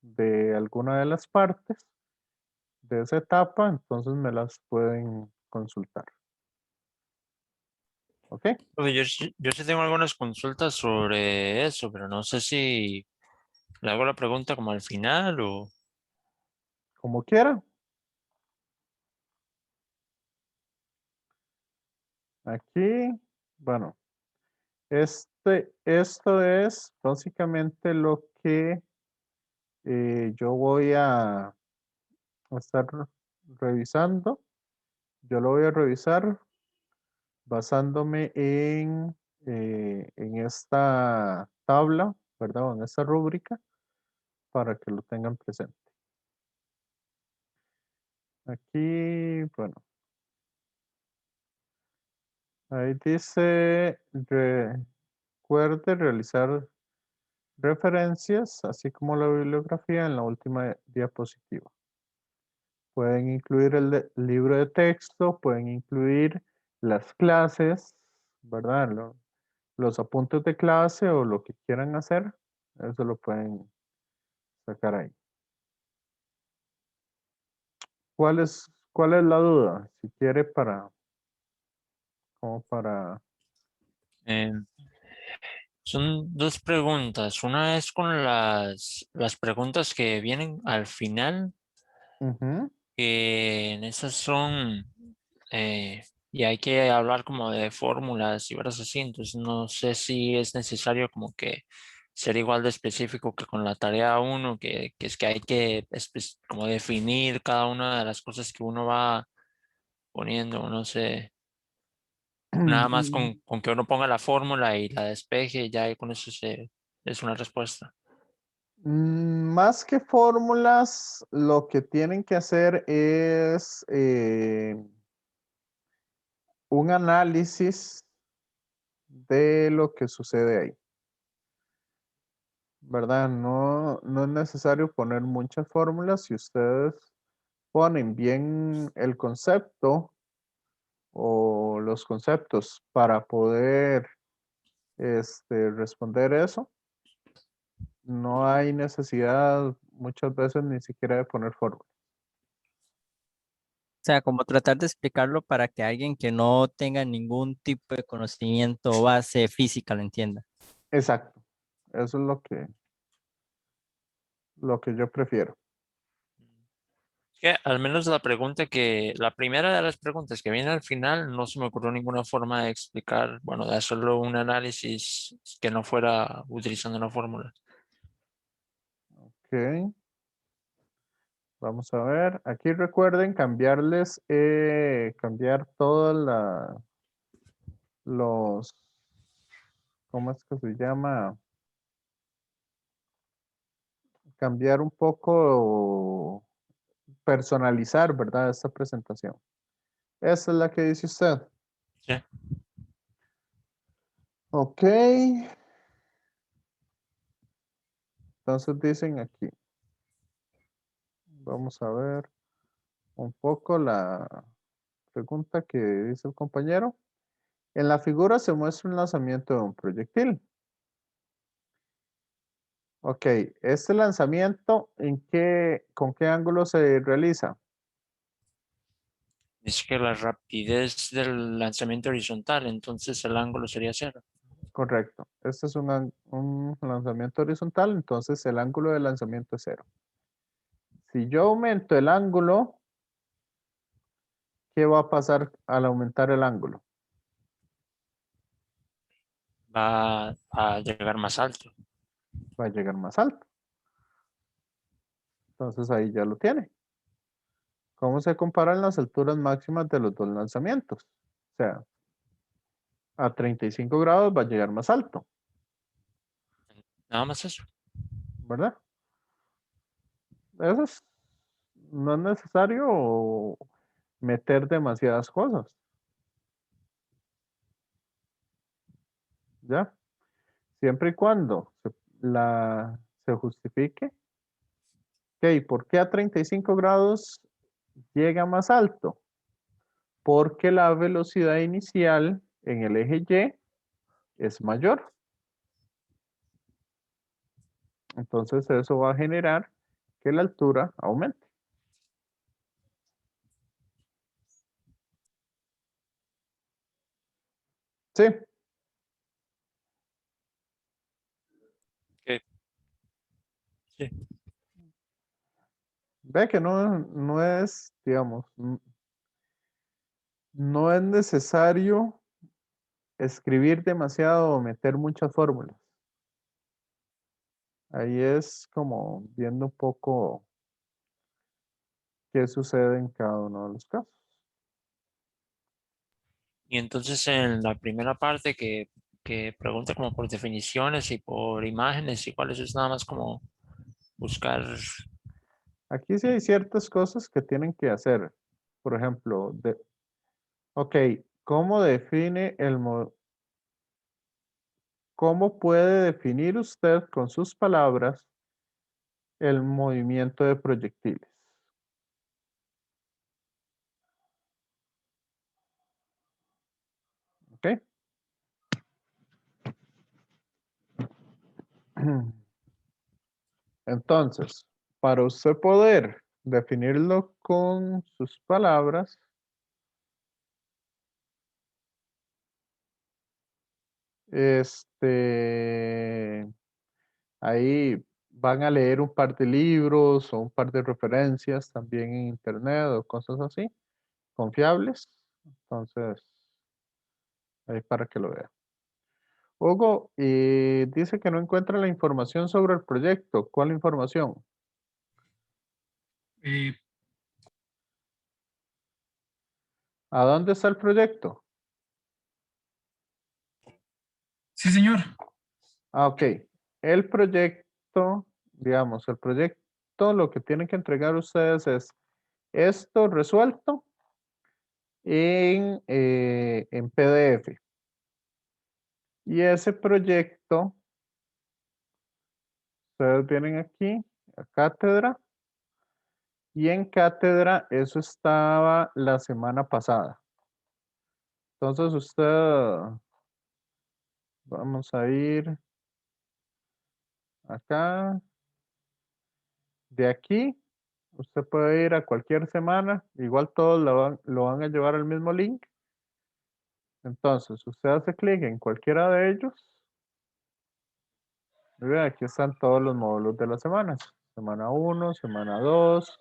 de alguna de las partes de esa etapa, entonces me las pueden consultar. ¿Ok? Profe, yo sí tengo algunas consultas sobre eso, pero no sé si le hago la pregunta como al final o... Como quiera. Aquí, bueno, esto es básicamente lo que yo voy a estar revisando. Yo lo voy a revisar basándome en esta tabla, ¿verdad? O en esta rúbrica para que lo tengan presente. Aquí, bueno, ahí dice, recuerde realizar referencias, así como la bibliografía en la última diapositiva. Pueden incluir el libro de texto, pueden incluir las clases, ¿verdad? Los apuntes de clase o lo que quieran hacer, eso lo pueden sacar ahí. ¿Cuál es la duda? Si quiere como para, eh, son dos preguntas. Una es con las preguntas que vienen al final, ujú, que en esas son, y hay que hablar como de fórmulas y cosas así, entonces no sé si es necesario como que ser igual de específico que con la tarea uno, que es que hay que como definir cada una de las cosas que uno va poniendo, no sé, nada más con que uno ponga la fórmula y la despeje, ya con eso es una respuesta. Más que fórmulas, lo que tienen que hacer es un análisis de lo que sucede ahí, ¿verdad? No es necesario poner muchas fórmulas. Si ustedes ponen bien el concepto o los conceptos para poder responder eso, no hay necesidad muchas veces ni siquiera de poner fórmulas. O sea, como tratar de explicarlo para que alguien que no tenga ningún tipo de conocimiento o base física lo entienda. Exacto. Eso es lo que yo prefiero. Que al menos la primera de las preguntas que viene al final, no se me ocurrió ninguna forma de explicar, bueno, de hacerlo un análisis que no fuera utilizando una fórmula. Ok. Vamos a ver. Aquí recuerden cambiar todos los, ¿cómo es que se llama? Cambiar un poco, personalizar, ¿verdad? Esta presentación. Esa es la que dice usted. Sí. Ok. Entonces dicen aquí. Vamos a ver un poco la pregunta que dice el compañero. En la figura se muestra un lanzamiento de un proyectil. Ok, este lanzamiento, ¿con qué ángulo se realiza? Es que la rapidez del lanzamiento horizontal, entonces el ángulo sería cero. Correcto. Este es un lanzamiento horizontal, entonces el ángulo de lanzamiento es 0. Si yo aumento el ángulo, ¿qué va a pasar al aumentar el ángulo? Va a llegar más alto. Va a llegar más alto. Entonces ahí ya lo tiene. ¿Cómo se comparan las alturas máximas de los dos lanzamientos? O sea, a 35 grados va a llegar más alto, Nada más eso. ¿verdad? Eso no es necesario meter demasiadas cosas, ¿ya? Siempre y cuando se justifique. Ok, ¿por qué a 35 grados llega más alto? Porque la velocidad inicial en el eje Y es mayor. Entonces eso va a generar que la altura aumente. Sí. Sí. Ve que no es, digamos, no es necesario escribir demasiado o meter muchas fórmulas. Ahí es como viendo un poco qué sucede en cada uno de los casos. Y entonces en la primera parte que pregunta como por definiciones y por imágenes, igual eso es nada más como buscar. Aquí sí hay ciertas cosas que tienen que hacer. Por ejemplo, ok, ¿cómo define cómo puede definir usted con sus palabras el movimiento de proyectiles? ¿Ok? Entonces, para usted poder definirlo con sus palabras, ahí van a leer un par de libros o un par de referencias también en internet o cosas así, confiables. Entonces, ahí para que lo vean. Hugo, dice que no encuentra la información sobre el proyecto. ¿Cuál información? Eh, ¿A dónde está el proyecto? sí, señor. Ah, ok. El proyecto, digamos, el proyecto, lo que tienen que entregar ustedes es esto resuelto en PDF. Y ese proyecto, ustedes vienen aquí, a Cátedra, y en Cátedra eso estaba la semana pasada. Entonces usted, vamos a ir acá, de aquí, usted puede ir a cualquier semana, igual todos lo van a llevar al mismo link. Entonces, usted hace clic en cualquiera de ellos. Y ve, aquí están todos los módulos de las semanas. Semana 1, semana 2,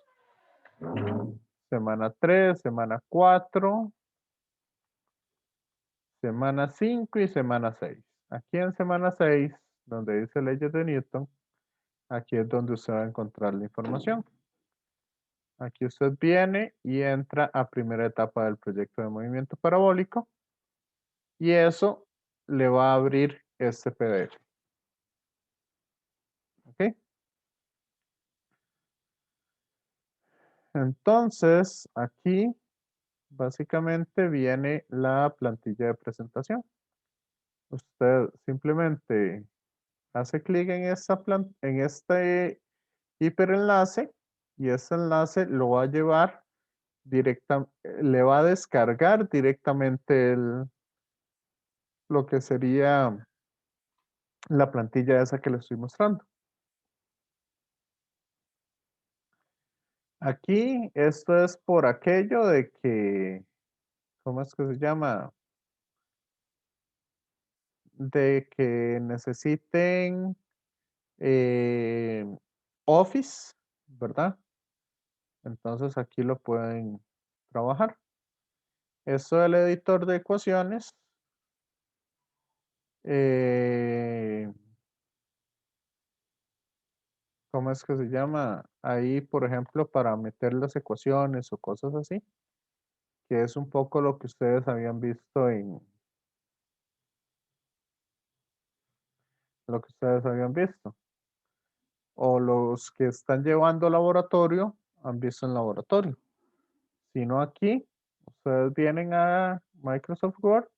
semana 3, semana 4, semana 5 y semana 6. Aquí en semana 6, donde dice leyes de Newton, aquí es donde usted va a encontrar la información. Aquí usted viene y entra a primera etapa del proyecto de movimiento parabólico y eso le va a abrir este PDF. ¿Ok? Entonces, aquí básicamente viene la plantilla de presentación. Usted simplemente hace clic en en este hiperenlace y ese enlace lo va a llevar le va a descargar directamente lo que sería la plantilla esa que le estoy mostrando. Aquí, esto es por aquello de que, ¿cómo es que se llama? De que necesiten Office, ¿verdad? Entonces aquí lo pueden trabajar. Esto del editor de ecuaciones. ¿Cómo es que se llama? Ahí, por ejemplo, para meter las ecuaciones o cosas así, que es un poco lo que ustedes habían visto o los que están llevando laboratorio han visto en laboratorio. Si no aquí, ustedes vienen a Microsoft Word,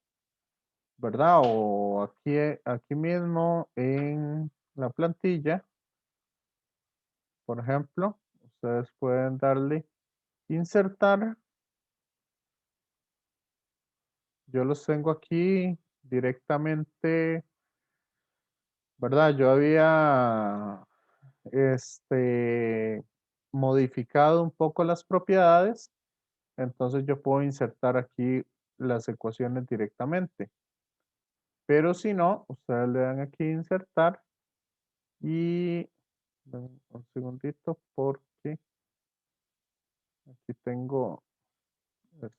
¿verdad? O aquí mismo en la plantilla, por ejemplo, ustedes pueden darle insertar yo los tengo aquí directamente, ¿verdad? Yo había modificado un poco las propiedades, entonces yo puedo insertar aquí las ecuaciones directamente. Pero si no, ustedes le dan aquí insertar y un segundito porque aquí tengo esto.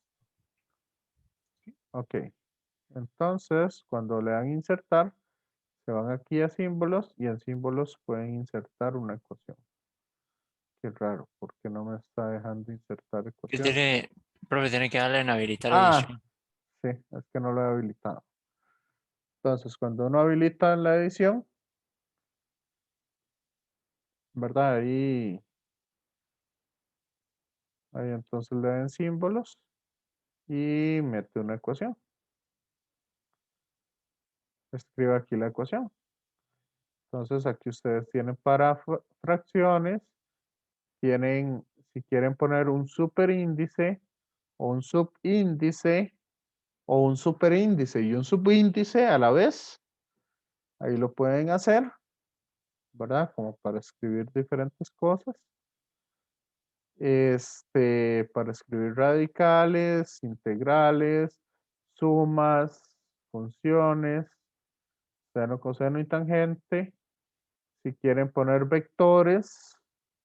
Ok, entonces cuando le dan insertar, se van aquí a símbolos y en símbolos pueden insertar una ecuación. Qué raro, porque no me está dejando insertar Que ecuaciones. profe, tiene que darle en habilitar Ah, edición. sí, es que no lo he habilitado. Entonces, cuando uno habilita la edición, ¿verdad? Ahí entonces le den símbolos y mete una ecuación. Escribe aquí la ecuación. Entonces, aquí ustedes tienen para fracciones, tienen, si quieren poner un superíndice o un subíndice o un superíndice y un subíndice a la vez, ahí lo pueden hacer, ¿verdad? Como para escribir diferentes cosas. Para escribir radicales, integrales, sumas, funciones, seno, coseno y tangente. Si quieren poner vectores,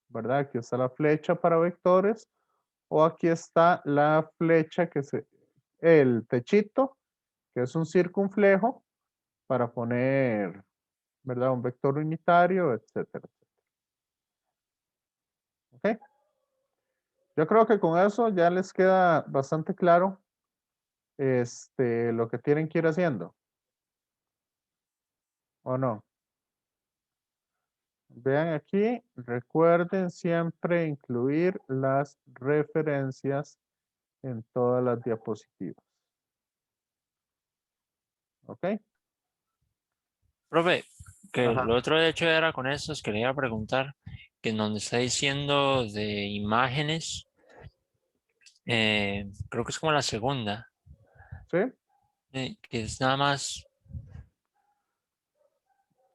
¿verdad? Aquí está la flecha para vectores. O aquí está la flecha el techito, que es un circunflejo para poner, ¿verdad? Un vector unitario, etcétera, etcétera. ¿Ok? Yo creo que con eso ya les queda bastante claro lo que tienen que ir haciendo. ¿O no? Vean aquí, recuerden siempre incluir las referencias en todas las diapositivas. ¿Ok? Profe, que Ajá. lo otro de hecho era con eso, os quería preguntar, que en donde está diciendo de imágenes, creo que es como la segunda, ¿Sí? que es nada más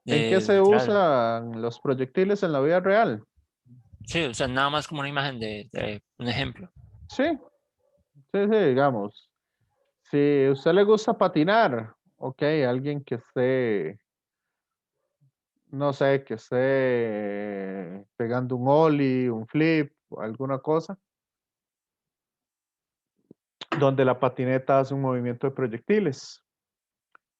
¿En qué se literal. usan los proyectiles en la vida real? Sí, o sea, nada más como una imagen de un ejemplo. Sí, sí, sí, digamos. Si a usted le gusta patinar, ok, alguien que esté, no sé, que esté pegando un ollie, un flip, o alguna cosa, donde la patineta hace un movimiento de proyectiles.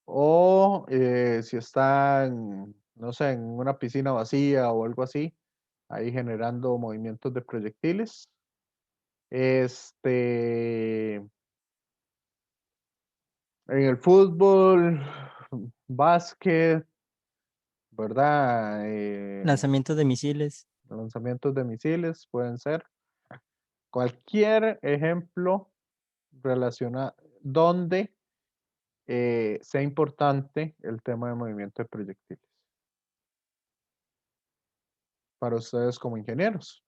O si está no sé, en una piscina vacía o algo así, ahí generando movimientos de proyectiles. En el fútbol, básquet, ¿verdad? Lanzamiento de misiles. Lanzamientos de misiles pueden ser cualquier ejemplo relacionado donde sea importante el tema de movimiento de proyectiles para ustedes como ingenieros,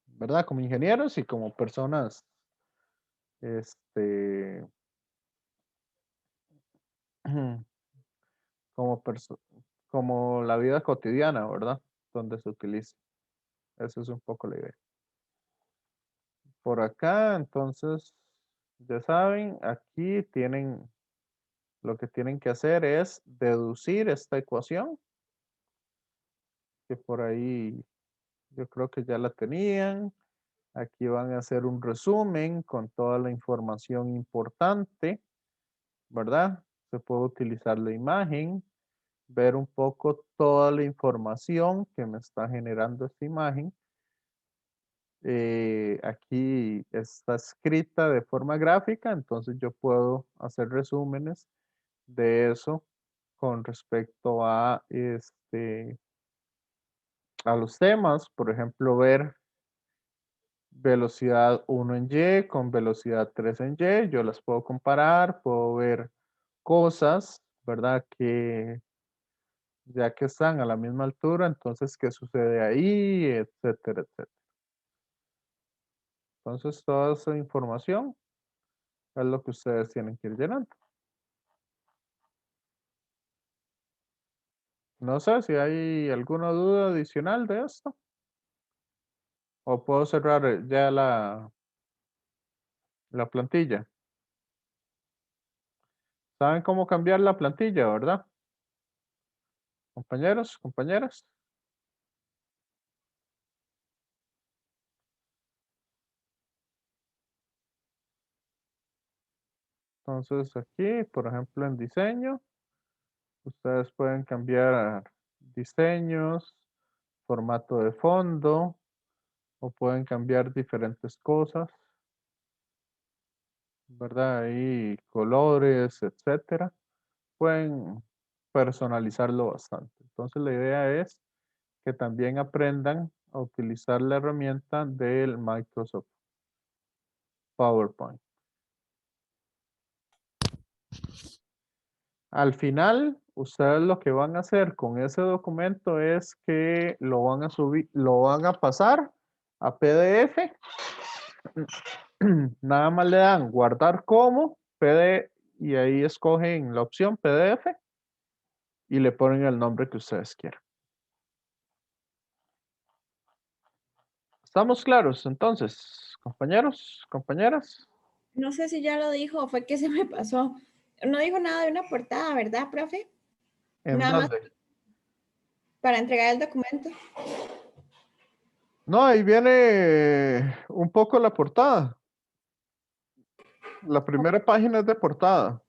¿verdad? Como ingenieros y como personas, este, como, como la vida cotidiana, ¿verdad? Donde se utiliza. Esa es un poco la idea. Por acá, entonces, ya saben, aquí tienen, lo que tienen que hacer es deducir esta ecuación, que por ahí yo creo que ya la tenían. Aquí van a hacer un resumen con toda la información importante, ¿verdad? Se puede utilizar la imagen, ver un poco toda la información que me está generando esta imagen. Aquí está escrita de forma gráfica, entonces yo puedo hacer resúmenes de eso con respecto a los temas, por ejemplo, ver velocidad 1 en Y con velocidad 3 en Y, yo las puedo comparar, puedo ver cosas, ¿verdad? Que ya que están a la misma altura, entonces, ¿qué sucede ahí? Etcétera, etcétera. Entonces, toda esa información Es lo que ustedes tienen que ir llenando. No sé si hay alguna duda adicional de esto. O puedo cerrar ya la plantilla. ¿Saben cómo cambiar la plantilla, verdad? Compañeros, compañeras. Entonces aquí, por ejemplo, en diseño, ustedes pueden cambiar diseños, formato de fondo, o pueden cambiar diferentes cosas, ¿verdad? Ahí colores, etcétera. Pueden personalizarlo bastante. Entonces la idea es que también aprendan a utilizar la herramienta del Microsoft PowerPoint. Al final, ustedes lo que van a hacer con ese documento es que lo van a subir, lo van a pasar a PDF. Nada más le dan guardar como PDF y ahí escogen la opción PDF y le ponen el nombre que ustedes quieran. ¿Estamos claros entonces, compañeros, compañeras? No sé si ya lo dijo o fue que se me pasó. No dijo nada de una portada, ¿verdad, profe? ¿En Nada más dónde? para entregar el documento. No, ahí viene un poco la portada. La primera página es de portada,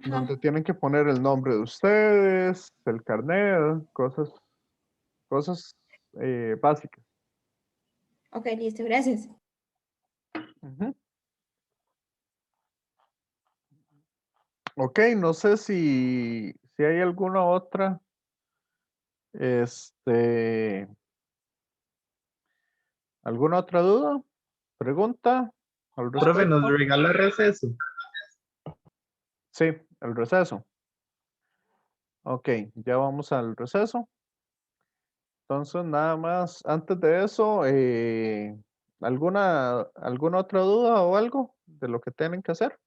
Ajá. donde tienen que poner el nombre de ustedes, el carnet, cosas básicas. Ok, listo, gracias. Ujú. Ok, no sé si hay alguna otra, alguna otra duda, pregunta al Profe, nos respecto. regala receso. Sí, el receso. Ok, ya vamos al receso. Entonces, nada más, antes de eso, ¿alguna otra duda o algo de lo que tienen que hacer?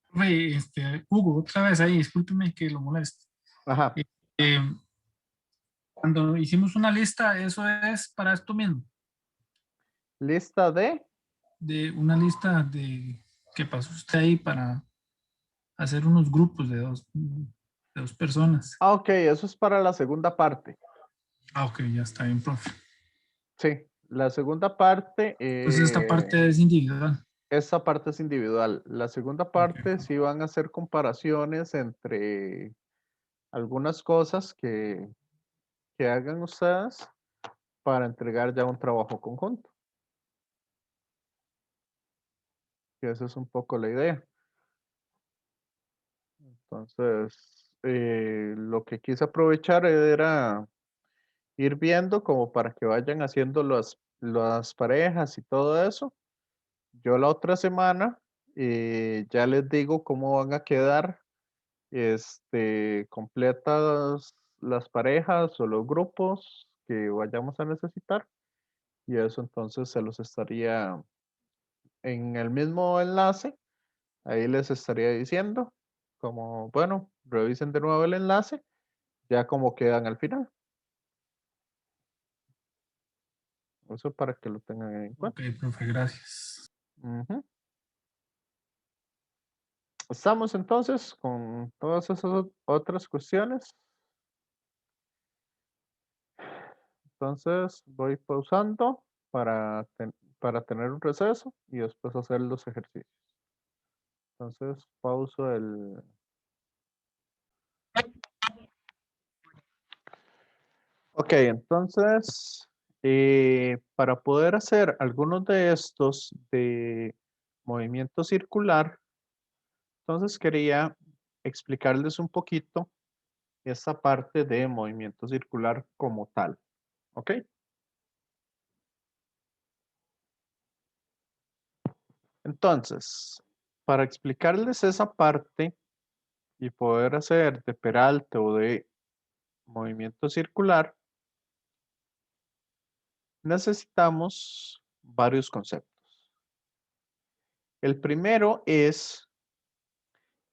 Profe, Hugo, otra vez ahí, discúlpeme que lo moleste. Ajá, Eh, Cuando hicimos una lista, eso es para esto mismo, lista de, de una lista de que pasó usted ahí para hacer unos grupos de dos personas. ok, eso es para la segunda parte. Ah, ok, ya está bien, profe. Sí, la segunda parte, Entonces esta parte es individual. esa parte es individual. La segunda parte sí van a hacer comparaciones entre algunas cosas que hagan ustedes para entregar ya un trabajo conjunto. Que esa es un poco la idea. Entonces, lo que quise aprovechar era ir viendo como para que vayan haciendo las parejas y todo eso. Yo la otra semana ya les digo cómo van a quedar completas las parejas o los grupos que vayamos a necesitar. Y eso entonces se los estaría en el mismo enlace. Ahí les estaría diciendo como, bueno, revisen de nuevo el enlace, ya como quedan al final. Eso para que lo tengan en cuenta. Ok, profe, gracias. Ujú. Estamos entonces con todas esas otras cuestiones. Entonces voy pausando para tener un receso y después hacer los ejercicios. Entonces pauso el... Ok, entonces para poder hacer algunos de estos de movimiento circular, entonces quería explicarles un poquito esta parte de movimiento circular como tal. ¿Ok? Entonces, para explicarles esa parte y poder hacer de peralte o de movimiento circular, necesitamos varios conceptos. El primero es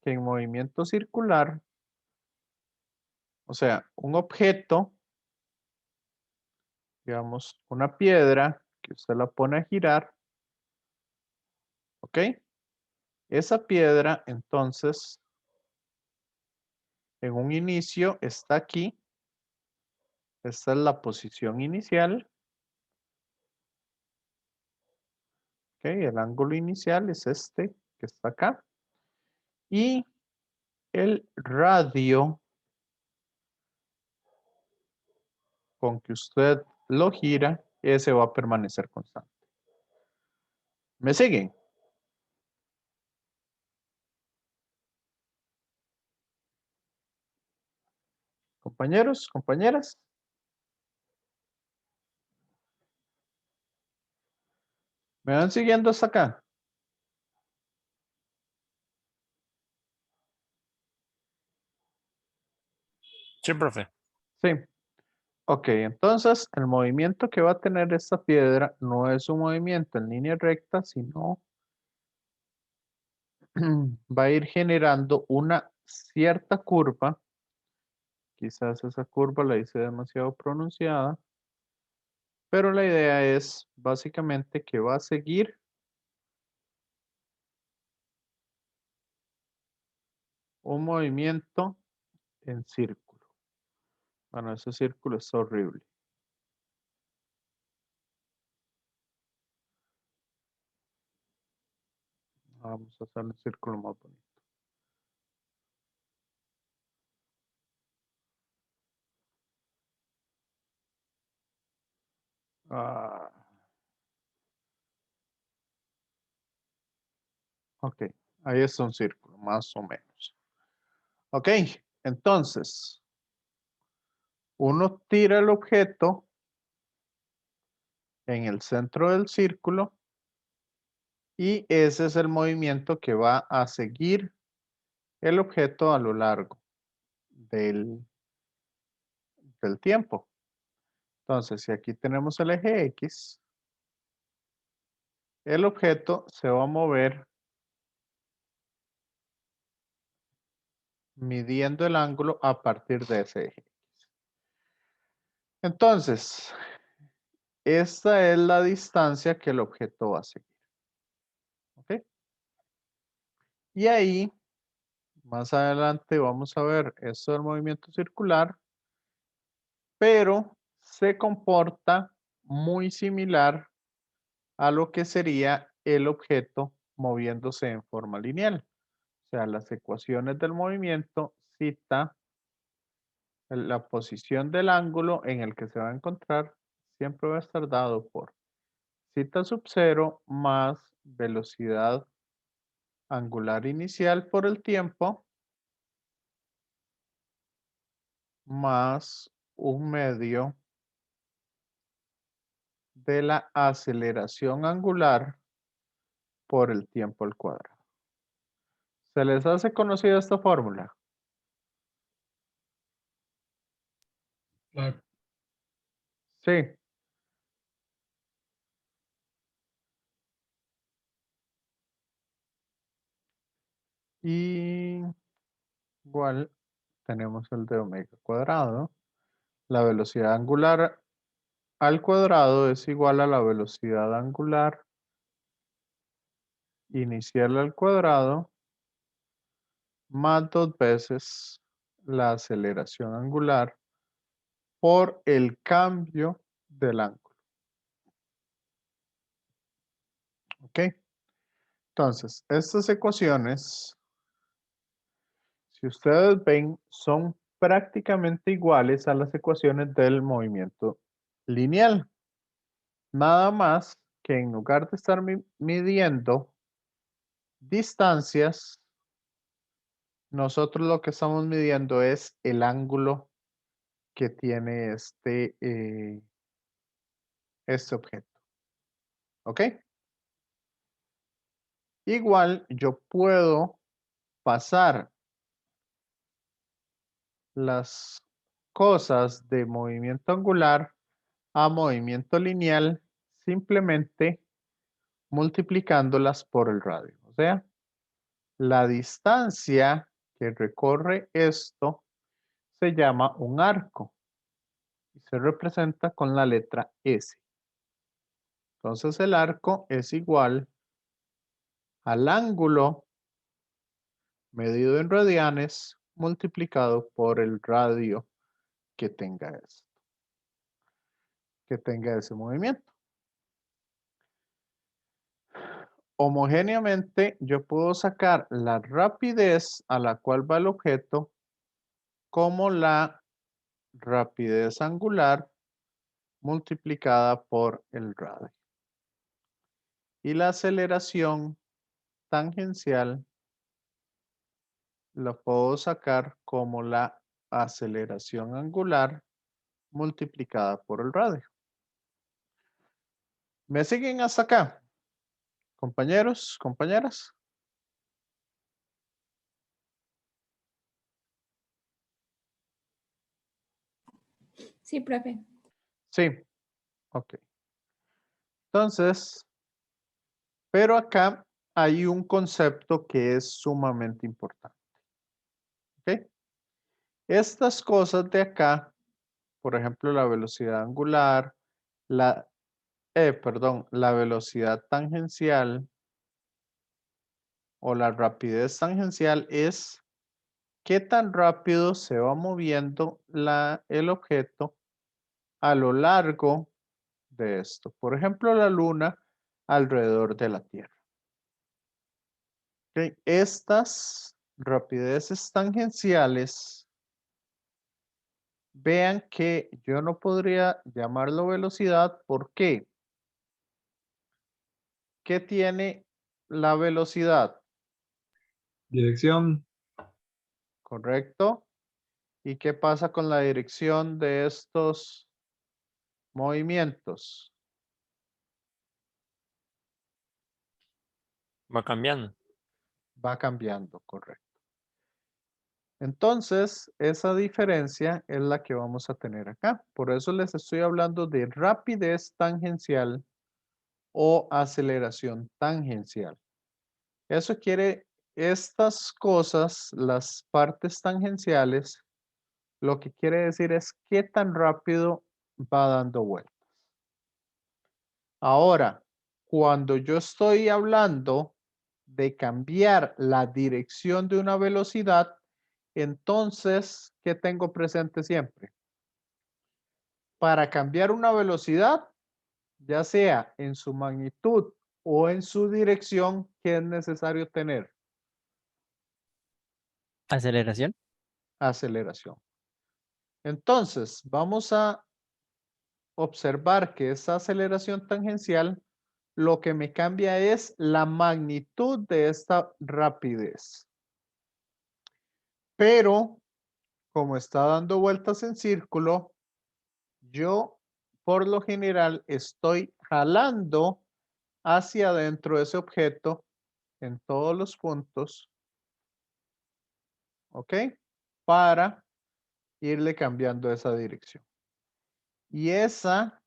que en movimiento circular, o sea, un objeto, digamos, una piedra que usted la pone a girar, ¿ok? Esa piedra, entonces, en un inicio está aquí. Esta es la posición inicial. ¿Ok? El ángulo inicial es este que está acá. Y el radio con que usted lo gira, ese va a permanecer constante. ¿Me siguen? Compañeros, compañeras. ¿Me van siguiendo hasta acá? Sí, profe. Sí. Ok, entonces el movimiento que va a tener esta piedra no es un movimiento en línea recta, sino va a ir generando una cierta curva. Quizás esa curva la hice demasiado pronunciada, pero la idea es básicamente que va a seguir un movimiento en círculo. Bueno, ese círculo es horrible. Vamos a hacer un círculo más bonito. Ah. Ok, ahí es un círculo, más o menos. Ok, entonces, uno tira el objeto en el centro del círculo y ese es el movimiento que va a seguir el objeto a lo largo del tiempo. Entonces, si aquí tenemos el eje X, el objeto se va a mover midiendo el ángulo a partir de ese eje. Entonces, esta es la distancia que el objeto va a seguir. ¿Ok? Y ahí, más adelante vamos a ver esto del movimiento circular, pero se comporta muy similar a lo que sería el objeto moviéndose en forma lineal. O sea, las ecuaciones del movimiento cita la posición del ángulo en el que se va a encontrar, siempre va a estar dado por zeta sub 0 más velocidad angular inicial por el tiempo más un medio de la aceleración angular por el tiempo al cuadrado. ¿Se les hace conocida esta fórmula? Claro. Sí. Y igual tenemos el de omega cuadrado. La velocidad angular al cuadrado es igual a la velocidad angular inicial al cuadrado más 2 veces la aceleración angular por el cambio del ángulo. ¿Ok? Entonces, estas ecuaciones, si ustedes ven, son prácticamente iguales a las ecuaciones del movimiento lineal. Nada más que en lugar de estar midiendo distancias, nosotros lo que estamos midiendo es el ángulo que tiene este objeto. ¿Ok? Igual yo puedo pasar las cosas de movimiento angular a movimiento lineal simplemente multiplicándolas por el radio. O O sea, la distancia que recorre esto se llama un arco y se representa con la letra S. Entonces el arco es igual al ángulo medido en radianes multiplicado por el radio que tenga esto, que tenga ese movimiento. Homogéneamente, yo puedo sacar la rapidez a la cual va el objeto como la rapidez angular multiplicada por el radio. Y la aceleración tangencial la puedo sacar como la aceleración angular multiplicada por el radio. ¿Me siguen hasta acá? Compañeros, compañeras. Sí, profe. Sí, ok. Entonces, pero acá hay un concepto que es sumamente importante. ¿Ok? Estas cosas de acá, por ejemplo, la velocidad angular, la velocidad tangencial o la rapidez tangencial es qué tan rápido se va moviendo el objeto a lo largo de esto. Por ejemplo, la luna alrededor de la Tierra. ¿Ok? Estas rapideces tangenciales, vean que yo no podría llamarlo velocidad. ¿Por qué? ¿Qué tiene la velocidad? Dirección. ¿Correcto? ¿Y qué pasa con la dirección de estos movimientos? Va cambiando. Va cambiando, correcto. Entonces, esa diferencia es la que vamos a tener acá. Por eso les estoy hablando de rapidez tangencial o aceleración tangencial. Eso quiere, estas cosas, las partes tangenciales, lo que quiere decir es qué tan rápido va dando vueltas. Ahora, cuando yo estoy hablando de cambiar la dirección de una velocidad, entonces, ¿qué tengo presente siempre? Para cambiar una velocidad, ya sea en su magnitud o en su dirección, ¿qué es necesario tener? Aceleración. Aceleración. Entonces, vamos a observar que esa aceleración tangencial lo que me cambia es la magnitud de esta rapidez. Pero, como está dando vueltas en círculo, yo por lo general estoy jalando hacia adentro ese objeto en todos los puntos, ¿ok? Para irle cambiando esa dirección. Y esa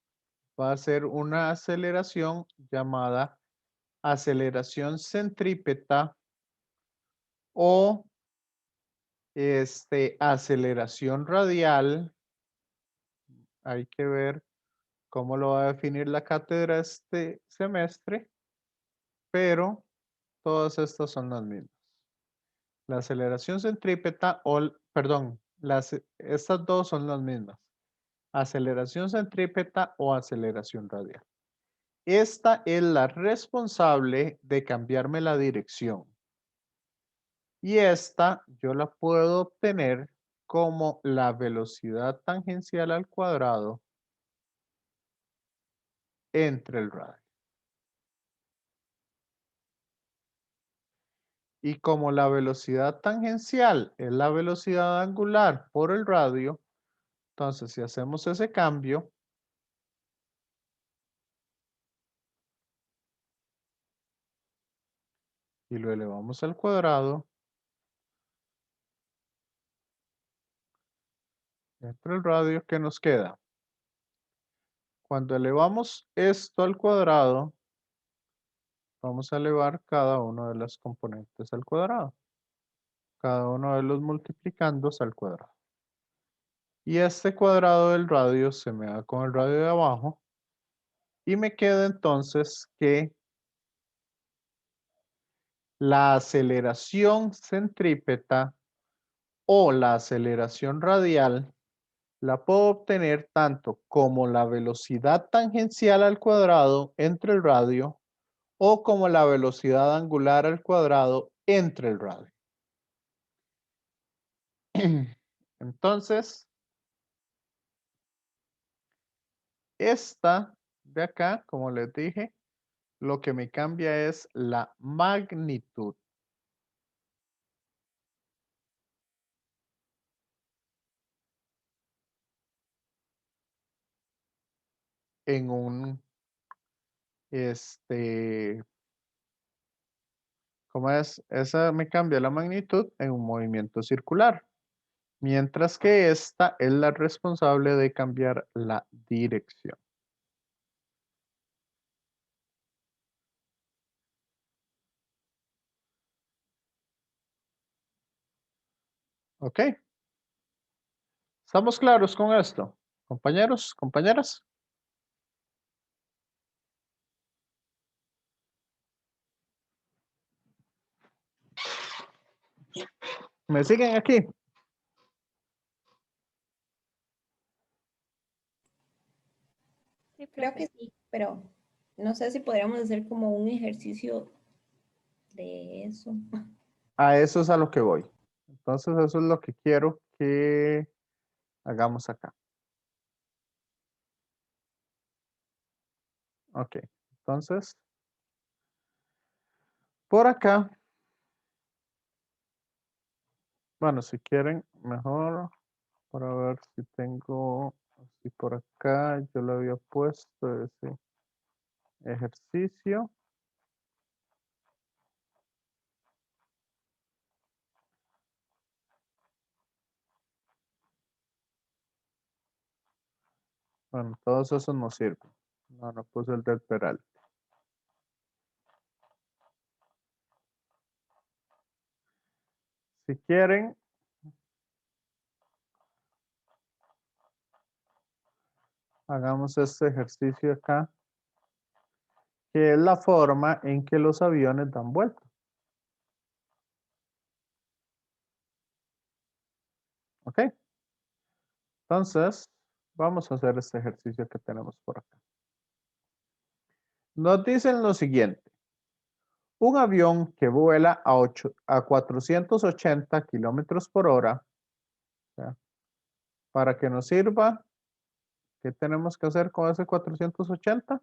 va a ser una aceleración llamada aceleración centrípeta o aceleración radial. Hay que ver cómo lo va a definir la cátedra este semestre, pero todas estas son las mismas. La aceleración centrípeta perdón, estas dos son las mismas. Aceleración centrípeta o aceleración radial. Esta es la responsable de cambiarme la dirección. Y esta yo la puedo obtener como la velocidad tangencial al cuadrado entre el radio. Y como la velocidad tangencial es la velocidad angular por el radio, entonces si hacemos ese cambio, y lo elevamos al cuadrado, entre el radio, ¿qué nos queda? Cuando elevamos esto al cuadrado, vamos a elevar cada uno de los componentes al cuadrado. Cada uno de los multiplicandos al cuadrado. Y este cuadrado del radio se me da con el radio de abajo. Y me queda entonces que la aceleración centrípeta o la aceleración radial la puedo obtener tanto como la velocidad tangencial al cuadrado entre el radio o como la velocidad angular al cuadrado entre el radio. Entonces, esta de acá, como les dije, lo que me cambia es la magnitud. En un, ¿cómo es? Esa me cambia la magnitud en un movimiento circular. Mientras que esta es la responsable de cambiar la dirección. ¿Ok? ¿Estamos claros con esto? Compañeros, compañeras. ¿Me siguen aquí? Sí, creo que sí, pero no sé si podríamos hacer como un ejercicio de eso. A eso es a lo que voy. Entonces, eso es lo que quiero que hagamos acá. Ok, entonces, por acá, bueno, si quieren, mejor para ver si tengo, si por acá yo le había puesto ese ejercicio. Bueno, todos esos no sirven. No, no puse el del Peral. Si quieren, hagamos este ejercicio acá, que es la forma en que los aviones dan vuelta. ¿Ok? Entonces, vamos a hacer este ejercicio que tenemos por acá. Nos dicen lo siguiente. Un avión que vuela a 480 kilómetros por hora, o sea, para que nos sirva, ¿qué tenemos que hacer con ese 480?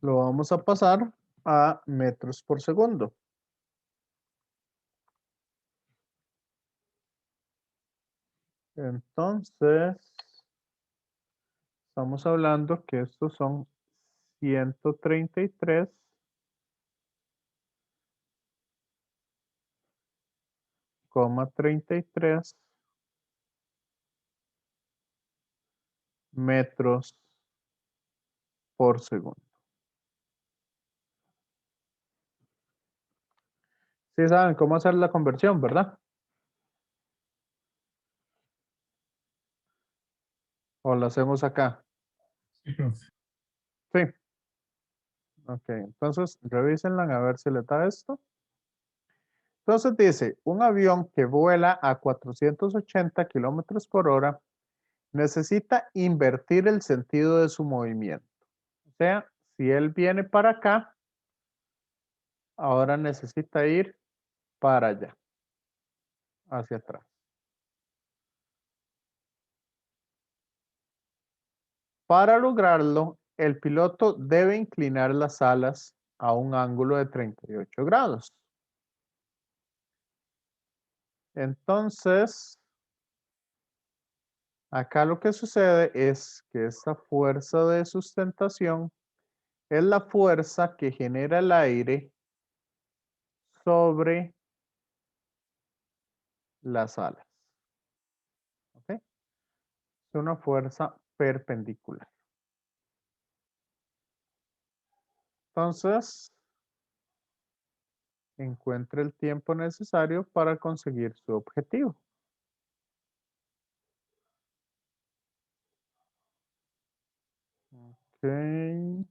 Lo vamos a pasar a metros por segundo. Entonces, estamos hablando que estos son 133,33 metros por segundo. Sí saben cómo hacer la conversión, ¿verdad? ¿O lo hacemos acá? Sí, profe. Sí. Ok, entonces revísenla a ver si le da esto. Entonces dice, un avión que vuela a 480 kilómetros por hora necesita invertir el sentido de su movimiento. O sea, si él viene para acá, ahora necesita ir para allá, hacia atrás. Para lograrlo, el piloto debe inclinar las alas a un ángulo de 38 grados. Entonces, acá lo que sucede es que esta fuerza de sustentación es la fuerza que genera el aire sobre las alas. ¿Ok? Es una fuerza perpendicular. Entonces, encuentre el tiempo necesario para conseguir su objetivo. Ok.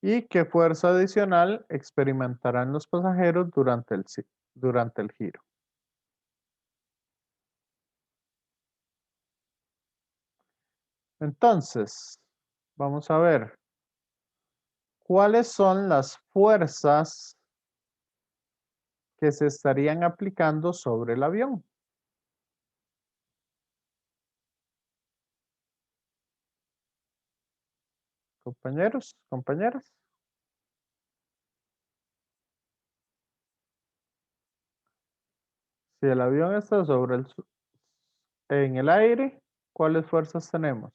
¿Y qué fuerza adicional experimentarán los pasajeros durante el giro? Entonces, vamos a ver. ¿Cuáles son las fuerzas que se estarían aplicando sobre el avión? Compañeros, compañeras. Si el avión está en el aire, ¿cuáles fuerzas tenemos?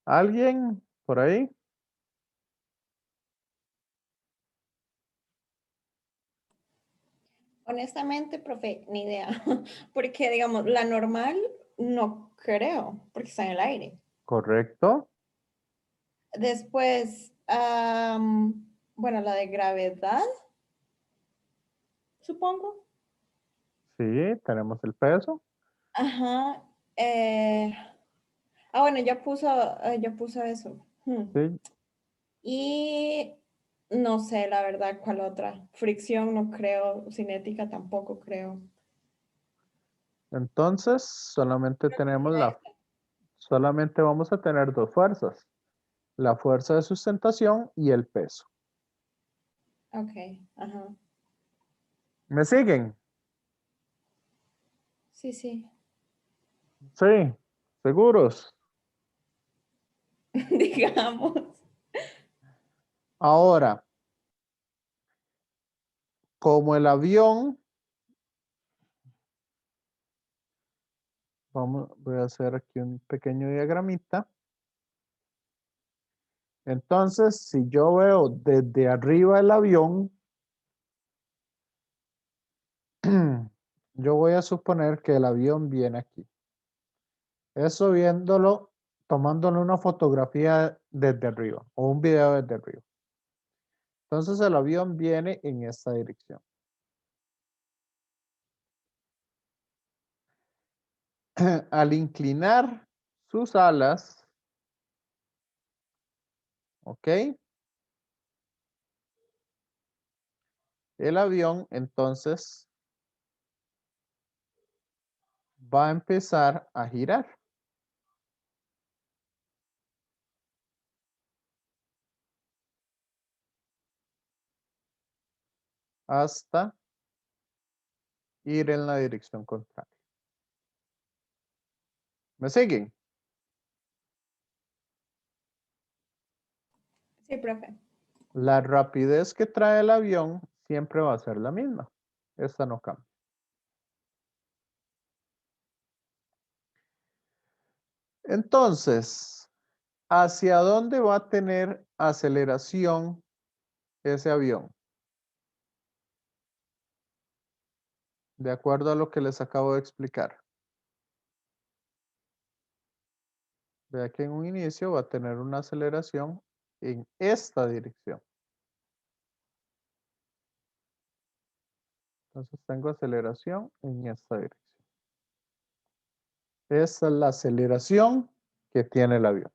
¿Alguien por ahí? Honestamente, profe, ni idea. Porque, digamos, la normal no creo, porque está en el aire. Correcto. Después, bueno, la de gravedad, supongo. Sí, tenemos el peso. Ajá. Bueno, ya puso eso. Sí. Y no sé, la verdad, cuál otra. Fricción no creo, cinética tampoco creo. Entonces, solamente vamos a tener dos fuerzas. La fuerza de sustentación y el peso. Ok, ajá. ¿Me siguen? Sí. Sí, seguros. Digamos. Ahora, como el avión, voy a hacer aquí un pequeño diagramita. Entonces, si yo veo desde arriba el avión, yo voy a suponer que el avión viene aquí. Eso viéndolo, tomándole una fotografía desde arriba o un video desde arriba. Entonces el avión viene en esta dirección. Al inclinar sus alas, ¿ok? El avión entonces va a empezar a girar. Hasta ir en la dirección contraria. ¿Me siguen? Sí, profe. La rapidez que trae el avión siempre va a ser la misma. Esta no cambia. Entonces, ¿hacia dónde va a tener aceleración ese avión? De acuerdo a lo que les acabo de explicar. Vea que en un inicio va a tener una aceleración en esta dirección. Entonces tengo aceleración en esta dirección. Esa es la aceleración que tiene el avión.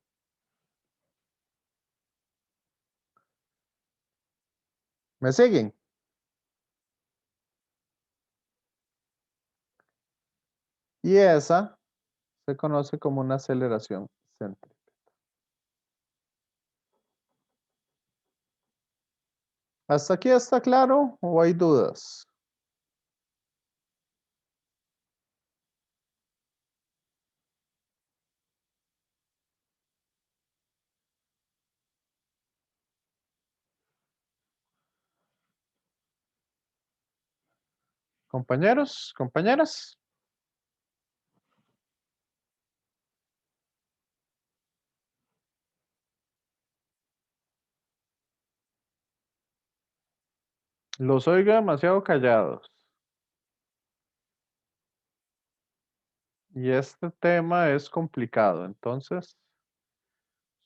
¿Me siguen? Y esa se conoce como una aceleración céntrica. ¿Hasta aquí está claro o hay dudas? Compañeros, compañeras. Los oigo demasiado callados. Y este tema es complicado, entonces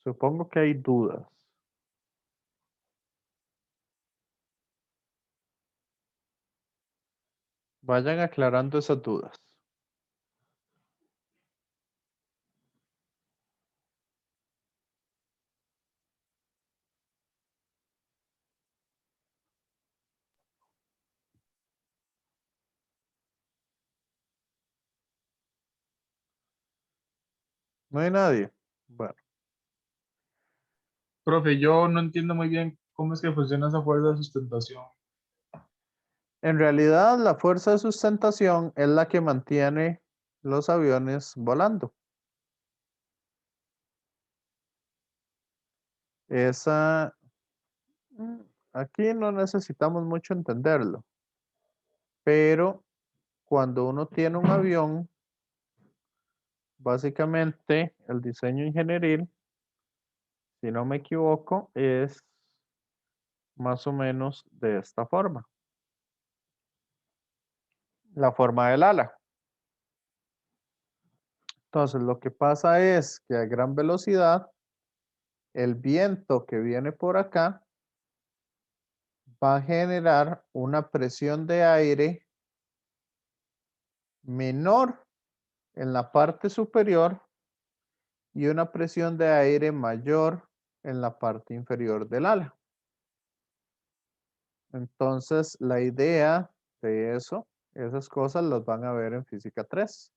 supongo que hay dudas. Vayan aclarando esas dudas. ¿No hay nadie? Bueno, Profe, yo no entiendo muy bien cómo es que funciona esa fuerza de sustentación. en realidad la fuerza de sustentación es la que mantiene los aviones volando. Esa, aquí no necesitamos mucho entenderlo, pero cuando uno tiene un avión, básicamente el diseño ingenieril, si no me equivoco, es más o menos de esta forma. La forma del ala. Entonces, lo que pasa es que a gran velocidad, el viento que viene por acá va a generar una presión de aire menor en la parte superior y una presión de aire mayor en la parte inferior del ala. Entonces, la idea de eso, esas cosas las van a ver en física 3.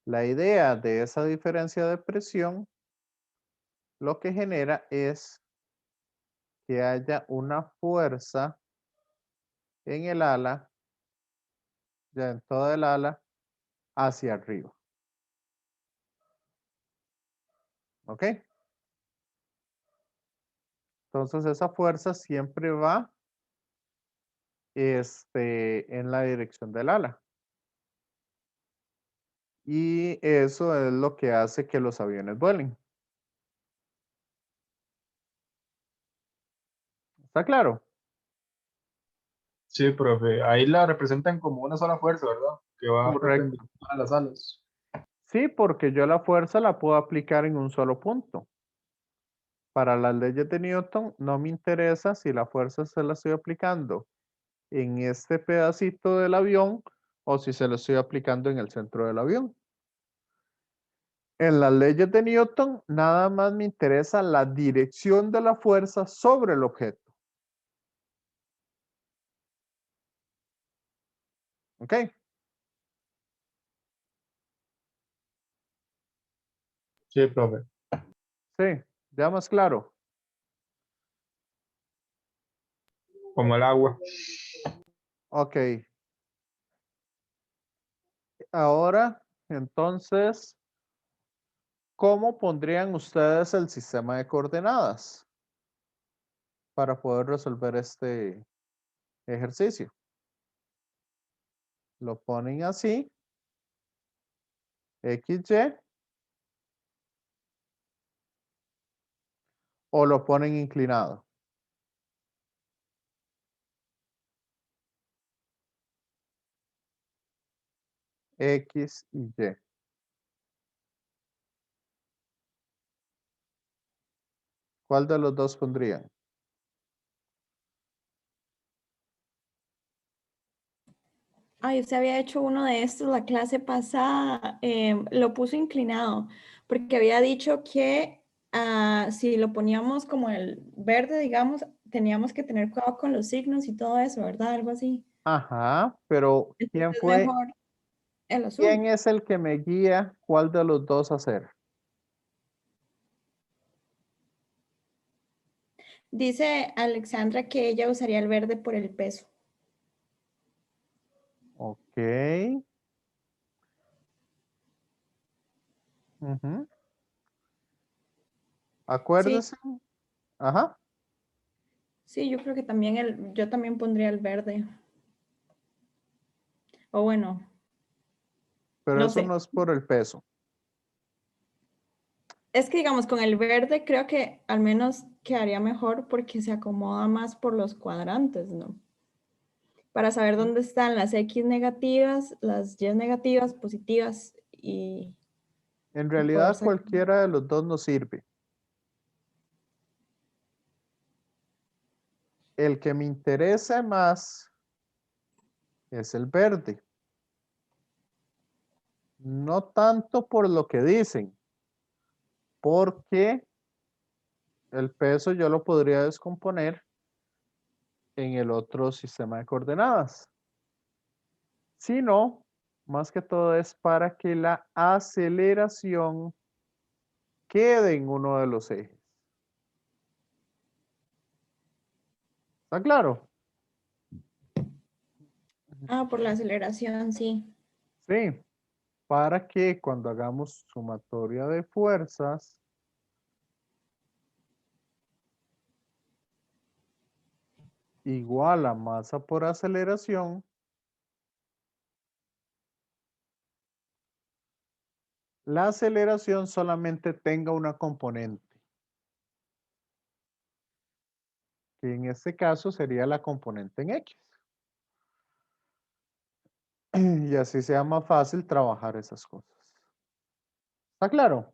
La idea de esa diferencia de presión lo que genera es que haya una fuerza en el ala, ya en toda el ala, hacia arriba. ¿Ok? Entonces esa fuerza siempre va en la dirección del ala. Y eso es lo que hace que los aviones vuelen. ¿Está claro? Sí, profe, ahí la representan como una sola fuerza, ¿verdad? Que va Correcto. perpendicular a las alas. Sí, porque yo la fuerza la puedo aplicar en un solo punto. Para las leyes de Newton no me interesa si la fuerza se la estoy aplicando en este pedacito del avión o si se la estoy aplicando en el centro del avión. En las leyes de Newton nada más me interesa la dirección de la fuerza sobre el objeto. ¿Ok? Sí, profe. Sí, ya más claro. Como el agua. Ok. Ahora, entonces, ¿cómo pondrían ustedes el sistema de coordenadas para poder resolver este ejercicio? Lo ponen así, XY, o lo ponen inclinado. X y Y. ¿Cuál de los dos pondrían? Ay, usted había hecho uno de estos la clase pasada, lo puso inclinado, porque había dicho que si lo poníamos como el verde, digamos, teníamos que tener cuidado con los signos y todo eso, ¿verdad? Algo así. Ajá, pero Entonces mejor el ¿quién azul. es el que me guía cuál de los dos hacer? Dice Alexandra que ella usaría el verde por el peso. Ok. Ujú. Sí, Acuérdese. Ajá. sí, yo creo que también yo también pondría el verde. O bueno, Pero no eso sé. no es por el peso. Es que digamos, con el verde creo que al menos quedaría mejor porque se acomoda más por los cuadrantes, ¿no? Para saber dónde están las X negativas, las Y negativas, positivas y En poder realidad sacar. cualquiera de los dos nos sirve. El que me interesa más es el verde. No tanto por lo que dicen, porque el peso yo lo podría descomponer en el otro sistema de coordenadas. Sino, más que todo es para que la aceleración quede en uno de los ejes. ¿Está claro? Ah, por la aceleración, sí. Sí, para que cuando hagamos sumatoria de fuerzas, igual a masa por aceleración, la aceleración solamente tenga una componente, que en este caso sería la componente en X. Y así sea más fácil trabajar esas cosas. ¿Está claro?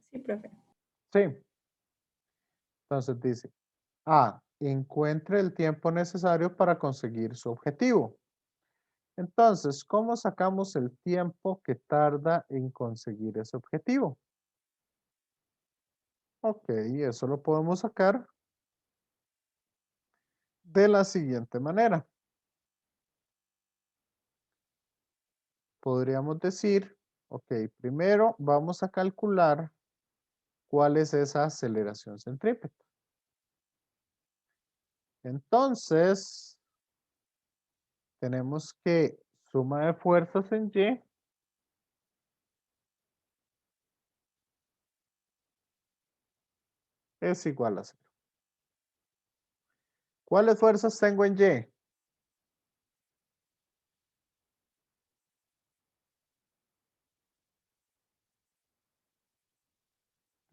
Sí, profe. Sí. Entonces dice, A, encuentre el tiempo necesario para conseguir su objetivo. Entonces, ¿cómo sacamos el tiempo que tarda en conseguir ese objetivo? Ok, eso lo podemos sacar de la siguiente manera. Podríamos decir, ok, primero vamos a calcular cuál es esa aceleración centrípeta. Entonces, tenemos que suma de fuerzas en Y es igual a 0. ¿Cuáles fuerzas tengo en Y?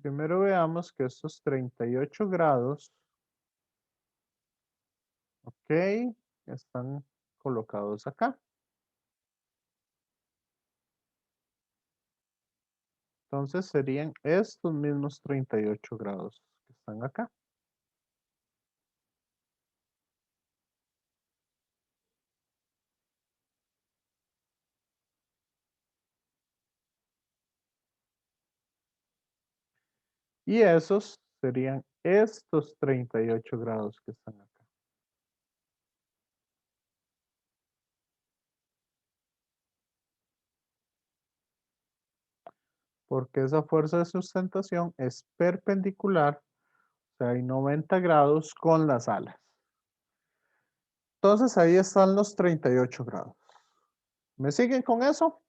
Primero veamos que estos 38 grados, ok, están colocados acá. Entonces serían estos mismos 38 grados que están acá. Y esos serían estos 38 grados que están acá. Porque esa fuerza de sustentación es perpendicular, o sea, hay 90 grados con las alas. Entonces ahí están los 38 grados. ¿Me siguen con eso?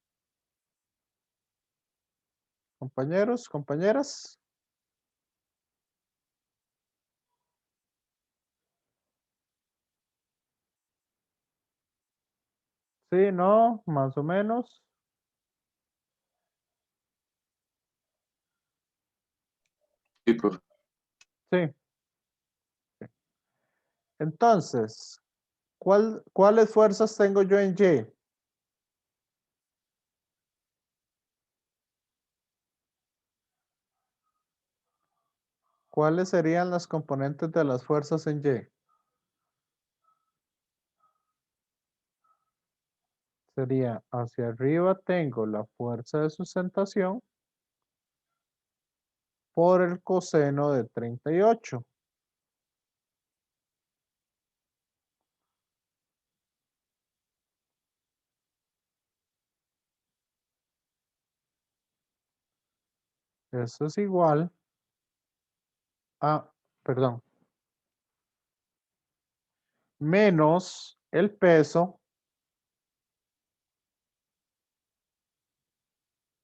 Compañeros, compañeras. Sí, no, más o menos. Sí, profe. Sí. Entonces, ¿cuáles fuerzas tengo yo en Y? ¿Cuáles serían las componentes de las fuerzas en Y? Sería hacia arriba tengo la fuerza de sustentación por el coseno de 38. Eso es igual a, perdón, menos el peso,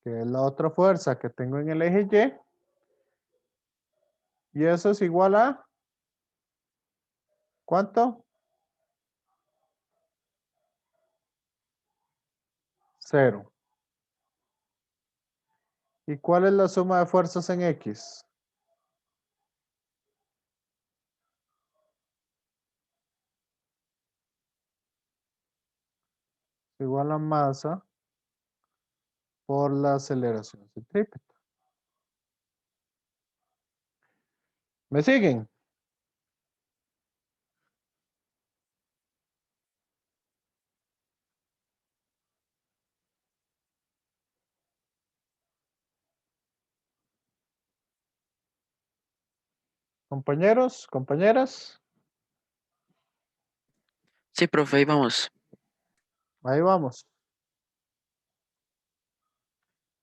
que es la otra fuerza que tengo en el eje Y. Y eso es igual a, ¿cuánto? 0. ¿Y cuál es la suma de fuerzas en X? Igual a masa por la aceleración centrípeta. ¿Me siguen? Compañeros, compañeras, Sí, profe, ahí vamos. ahí vamos.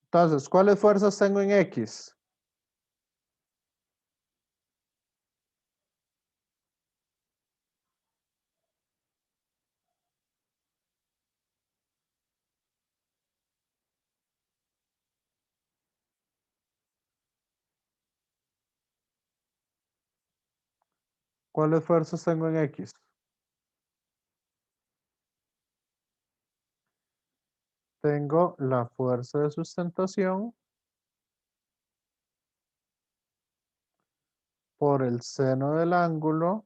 Entonces, ¿cuáles fuerzas tengo en X? ¿Cuáles fuerzas tengo en X? Tengo la fuerza de sustentación por el seno del ángulo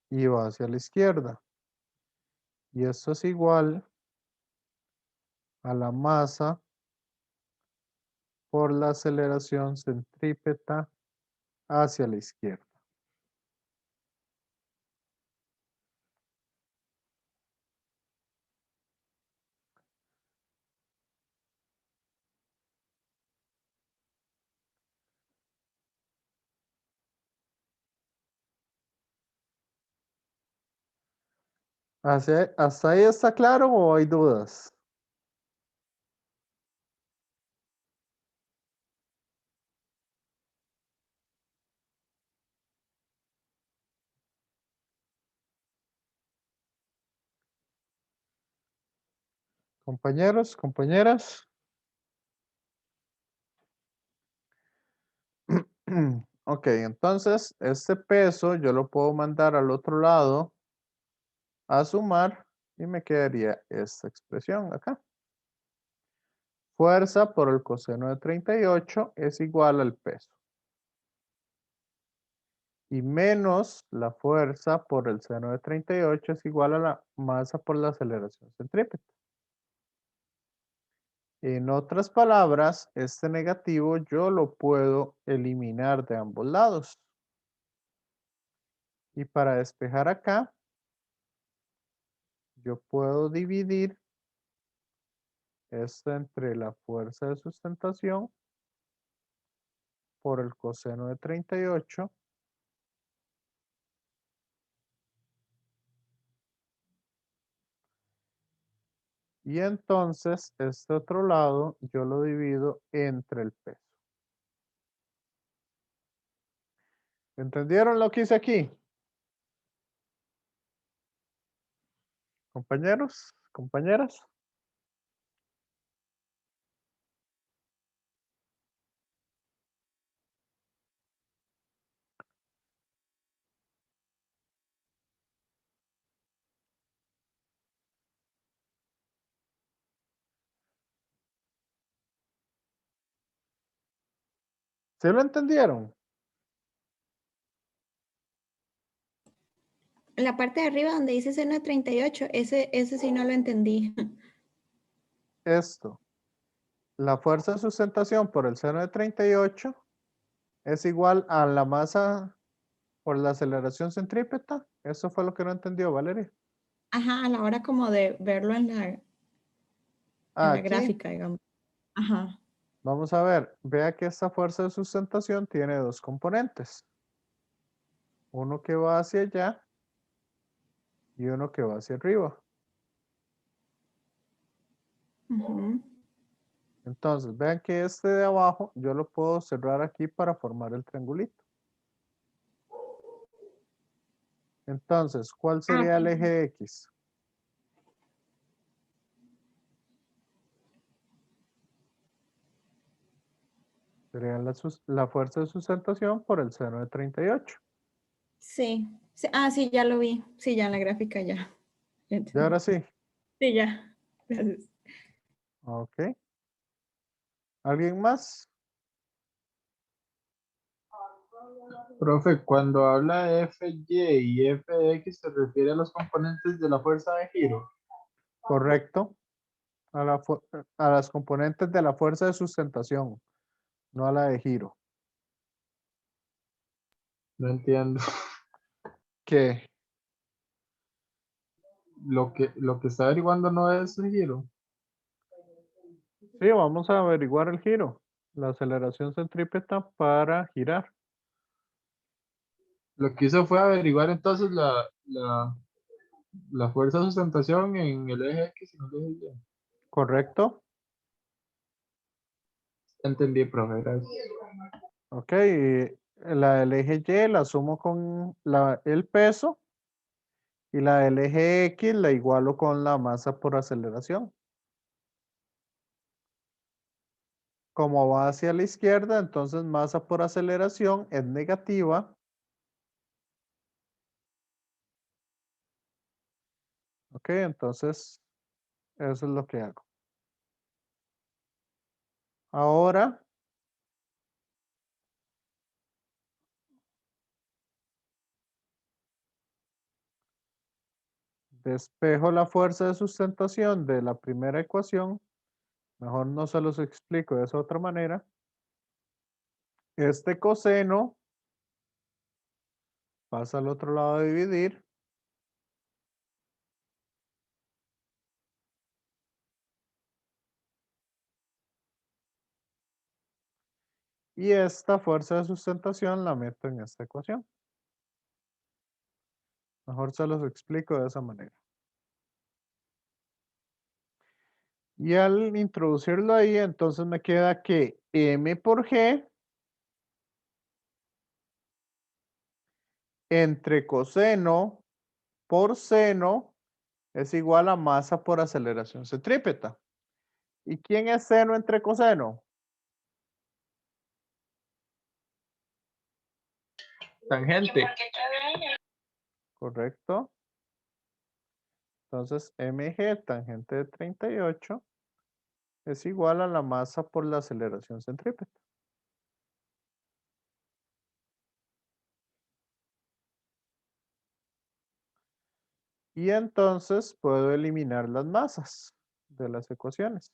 y va hacia la izquierda. Y esto es igual a la masa por la aceleración centrípeta hacia la izquierda. ¿Hasta ahí está claro o hay dudas? Compañeros, compañeras. Ok, entonces este peso yo lo puedo mandar al otro lado a sumar y me quedaría esta expresión acá. Fuerza por el coseno de 38 es igual al peso. Y menos la fuerza por el seno de 38 es igual a la masa por la aceleración centrípeta. En otras palabras, este negativo yo lo puedo eliminar de ambos lados. Y para despejar acá, yo puedo dividir esto entre la fuerza de sustentación por el coseno de 38. Y entonces este otro lado yo lo divido entre el peso. ¿Entendieron lo que hice aquí? Compañeros, compañeras. ¿Sí lo entendieron? En la parte de arriba donde dice seno de 38, ese sí no lo entendí. Esto. La fuerza de sustentación por el seno de 38 es igual a la masa por la aceleración centrípeta. Eso fue lo que no entendió, Valeria. Ajá, a la hora como de verlo en la Aquí, gráfica, digamos. Ajá. vamos a ver. Vea que esta fuerza de sustentación tiene dos componentes. Uno que va hacia allá y uno que va hacia arriba. Ujú. Entonces, vean que este de abajo yo lo puedo cerrar aquí para formar el triangulito. Entonces, ¿cuál sería el eje X? Sería la fuerza de sustentación por el seno de 38. Sí. Sí. Ah, sí, ya lo vi. Sí, ya en la gráfica ya. Ya Y entendí. ahora sí. Sí, ya. Gracias. Ok. ¿Alguien más? Profe, cuando habla de FY y FX se refiere a los componentes de la fuerza de giro. Correcto. A las componentes de la fuerza de sustentación, no a la de giro. No entiendo. ¿Qué? Lo que está averiguando no es el giro. Sí, vamos a averiguar el giro. La aceleración centrípeta para girar. Lo que hizo fue averiguar entonces la fuerza de sustentación en el eje X y en el eje Y. ¿Correcto? Entendí, profe, gracias. Ok. Y la del eje Y la sumo con el peso y la del eje X la igualo con la masa por aceleración. Como va hacia la izquierda, entonces masa por aceleración es negativa. Ok, entonces eso es lo que hago. Ahora, despejo la fuerza de sustentación de la primera ecuación. Mejor no se los explico de esa otra manera. Este coseno pasa al otro lado de dividir. Y esta fuerza de sustentación la meto en esta ecuación. Mejor se los explico de esa manera. Y al introducirlo ahí, entonces me queda que M por G entre coseno por seno es igual a masa por aceleración centrípeta. ¿Y quién es seno entre coseno? Tangente. Correcto. Entonces, mg tangente de 38 es igual a la masa por la aceleración centrípeta. Y entonces puedo eliminar las masas de las ecuaciones.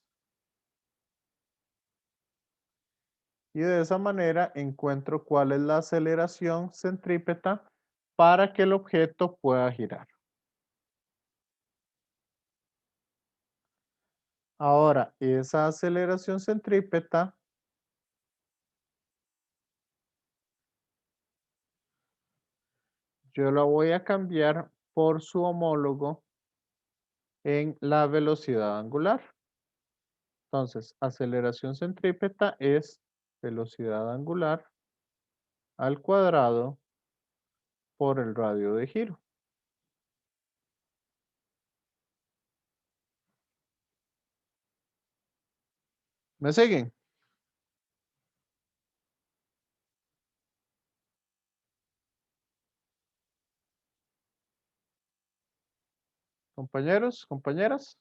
Y de esa manera encuentro cuál es la aceleración centrípeta para que el objeto pueda girar. Ahora, esa aceleración centrípeta yo la voy a cambiar por su homólogo en la velocidad angular. Entonces, aceleración centrípeta es velocidad angular al cuadrado por el radio de giro. ¿Me siguen? Compañeros, compañeras.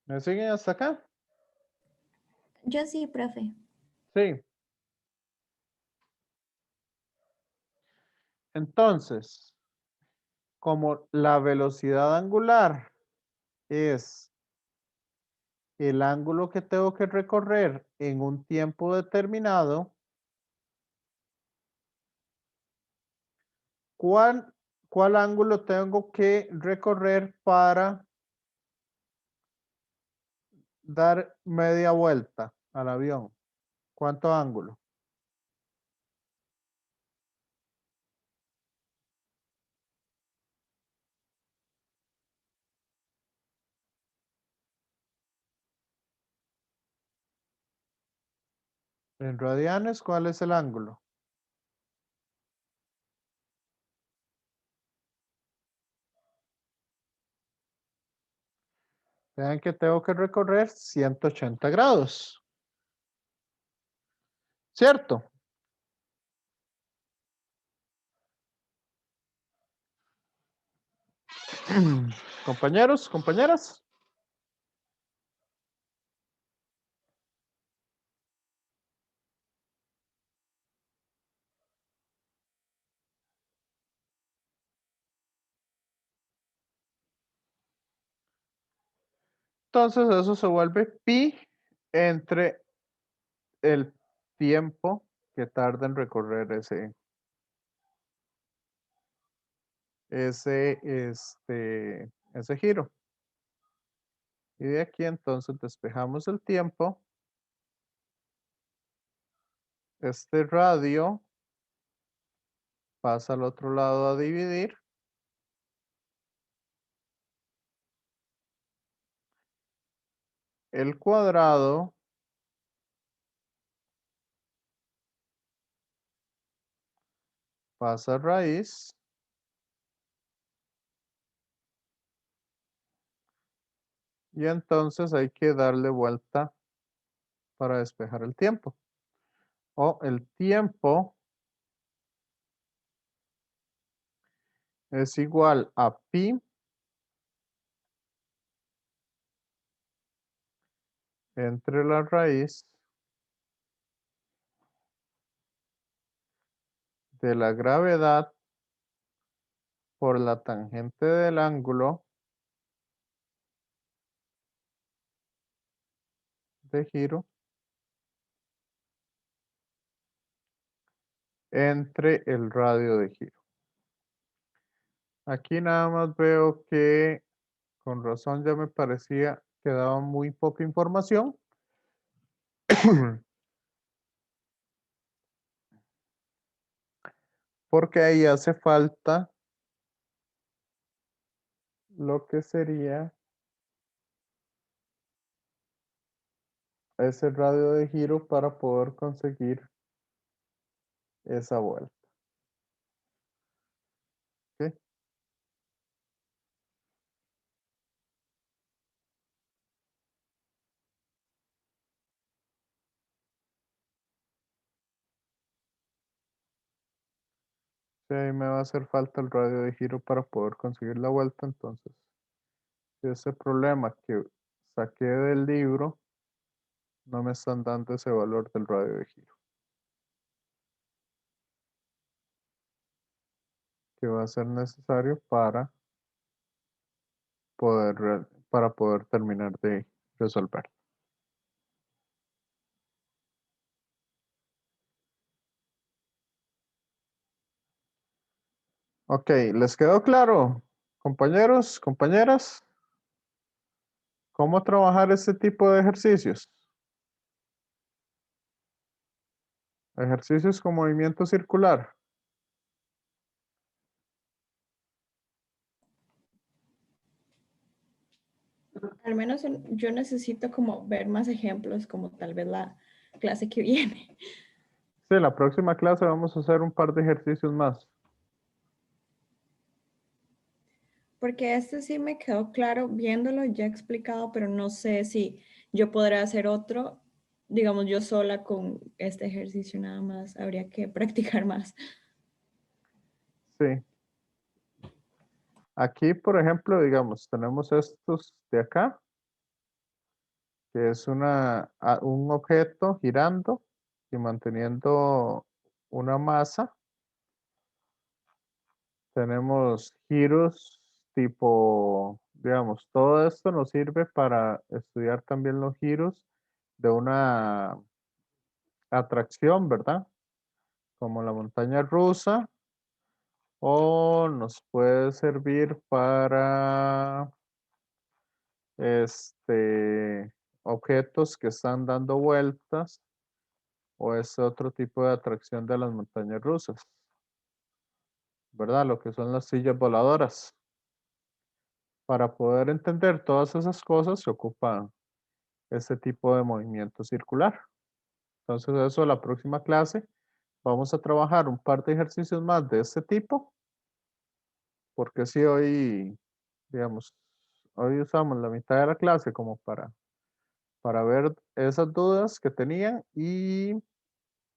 ¿Me siguen hasta acá? Yo sí, profe. Sí. Entonces, como la velocidad angular es el ángulo que tengo que recorrer en un tiempo determinado, ¿cuál ángulo tengo que recorrer para dar media vuelta al avión? ¿Cuánto ángulo? En radianes, ¿cuál es el ángulo? Vean que tengo que recorrer 180 grados. ¿Cierto? Compañeros, compañeras. Entonces eso se vuelve pi entre el tiempo que tarda en recorrer ese giro. Y de aquí entonces despejamos el tiempo. Este radio pasa al otro lado a dividir. El cuadrado pasa a raíz. Y entonces hay que darle vuelta para despejar el tiempo. O el tiempo es igual a pi entre la raíz de la gravedad por la tangente del ángulo de giro entre el radio de giro. Aquí nada más veo que con razón ya me parecía que daba muy poca información. Porque ahí hace falta lo que sería ese radio de giro para poder conseguir esa vuelta. ¿Ok? Sí, ahí me va a hacer falta el radio de giro para poder conseguir la vuelta. Entonces, ese problema que saqué del libro, no me están dando ese valor del radio de giro. Que va a ser necesario para poder terminar de resolver. Ok, ¿les quedó claro, compañeros, compañeras? ¿Cómo trabajar este tipo de ejercicios? Ejercicios con movimiento circular. Al menos yo necesito como ver más ejemplos, como tal vez la clase que viene. Sí, la próxima clase vamos a hacer un par de ejercicios más. Porque este sí me quedó claro viéndolo, ya explicado, pero no sé si yo podré hacer otro, digamos yo sola con este ejercicio nada más. Habría que practicar más. Sí. Aquí, por ejemplo, digamos, tenemos estos de acá, que es un objeto girando y manteniendo una masa. Tenemos giros tipo, digamos, todo esto nos sirve para estudiar también los giros de una atracción, ¿verdad? Como la montaña rusa, o nos puede servir para objetos que están dando vueltas, o es otro tipo de atracción de las montañas rusas, ¿verdad? Lo que son las sillas voladoras. Para poder entender todas esas cosas se ocupa este tipo de movimiento circular. Entonces eso la próxima clase vamos a trabajar un par de ejercicios más de este tipo, porque si hoy, digamos, hoy usamos la mitad de la clase como para ver esas dudas que tenían y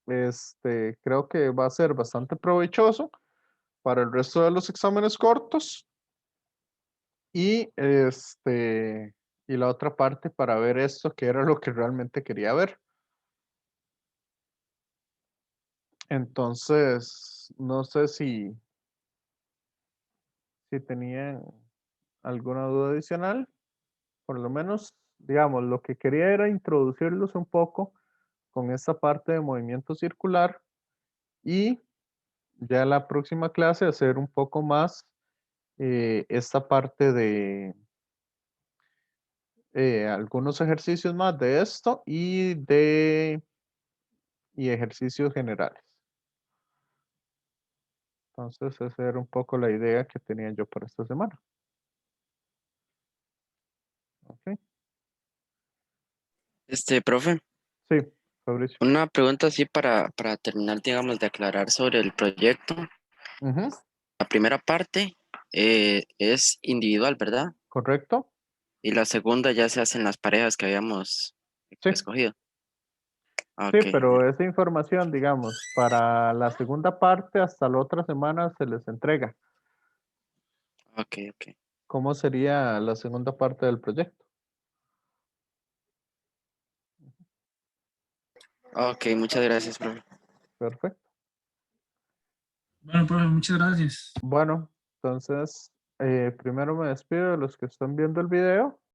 creo que va a ser bastante provechoso para el resto de los exámenes cortos y y la otra parte para ver esto que era lo que realmente quería ver. Entonces, no sé si tenían alguna duda adicional. Por lo menos, digamos, lo que quería era introducirlos un poco con esta parte de movimiento circular y ya la próxima clase hacer un poco más esta parte de algunos ejercicios más de esto y ejercicios generales. Entonces, esa era un poco la idea que tenía yo para esta semana. Ok. Profe, Sí, Fabricio. una pregunta así para terminar, digamos, de aclarar sobre el proyecto. Ujú, La primera parte es individual, ¿verdad? correcto. Y la segunda ya se hacen las parejas que habíamos Sí. escogido. Sí, Ok, pero esa información, digamos, para la segunda parte hasta la otra semana se les entrega. ok. ¿Cómo sería la segunda parte del proyecto? Ok, muchas gracias, profe. Perfecto. Bueno, profe, muchas gracias. Bueno, entonces, primero me despido de los que están viendo el video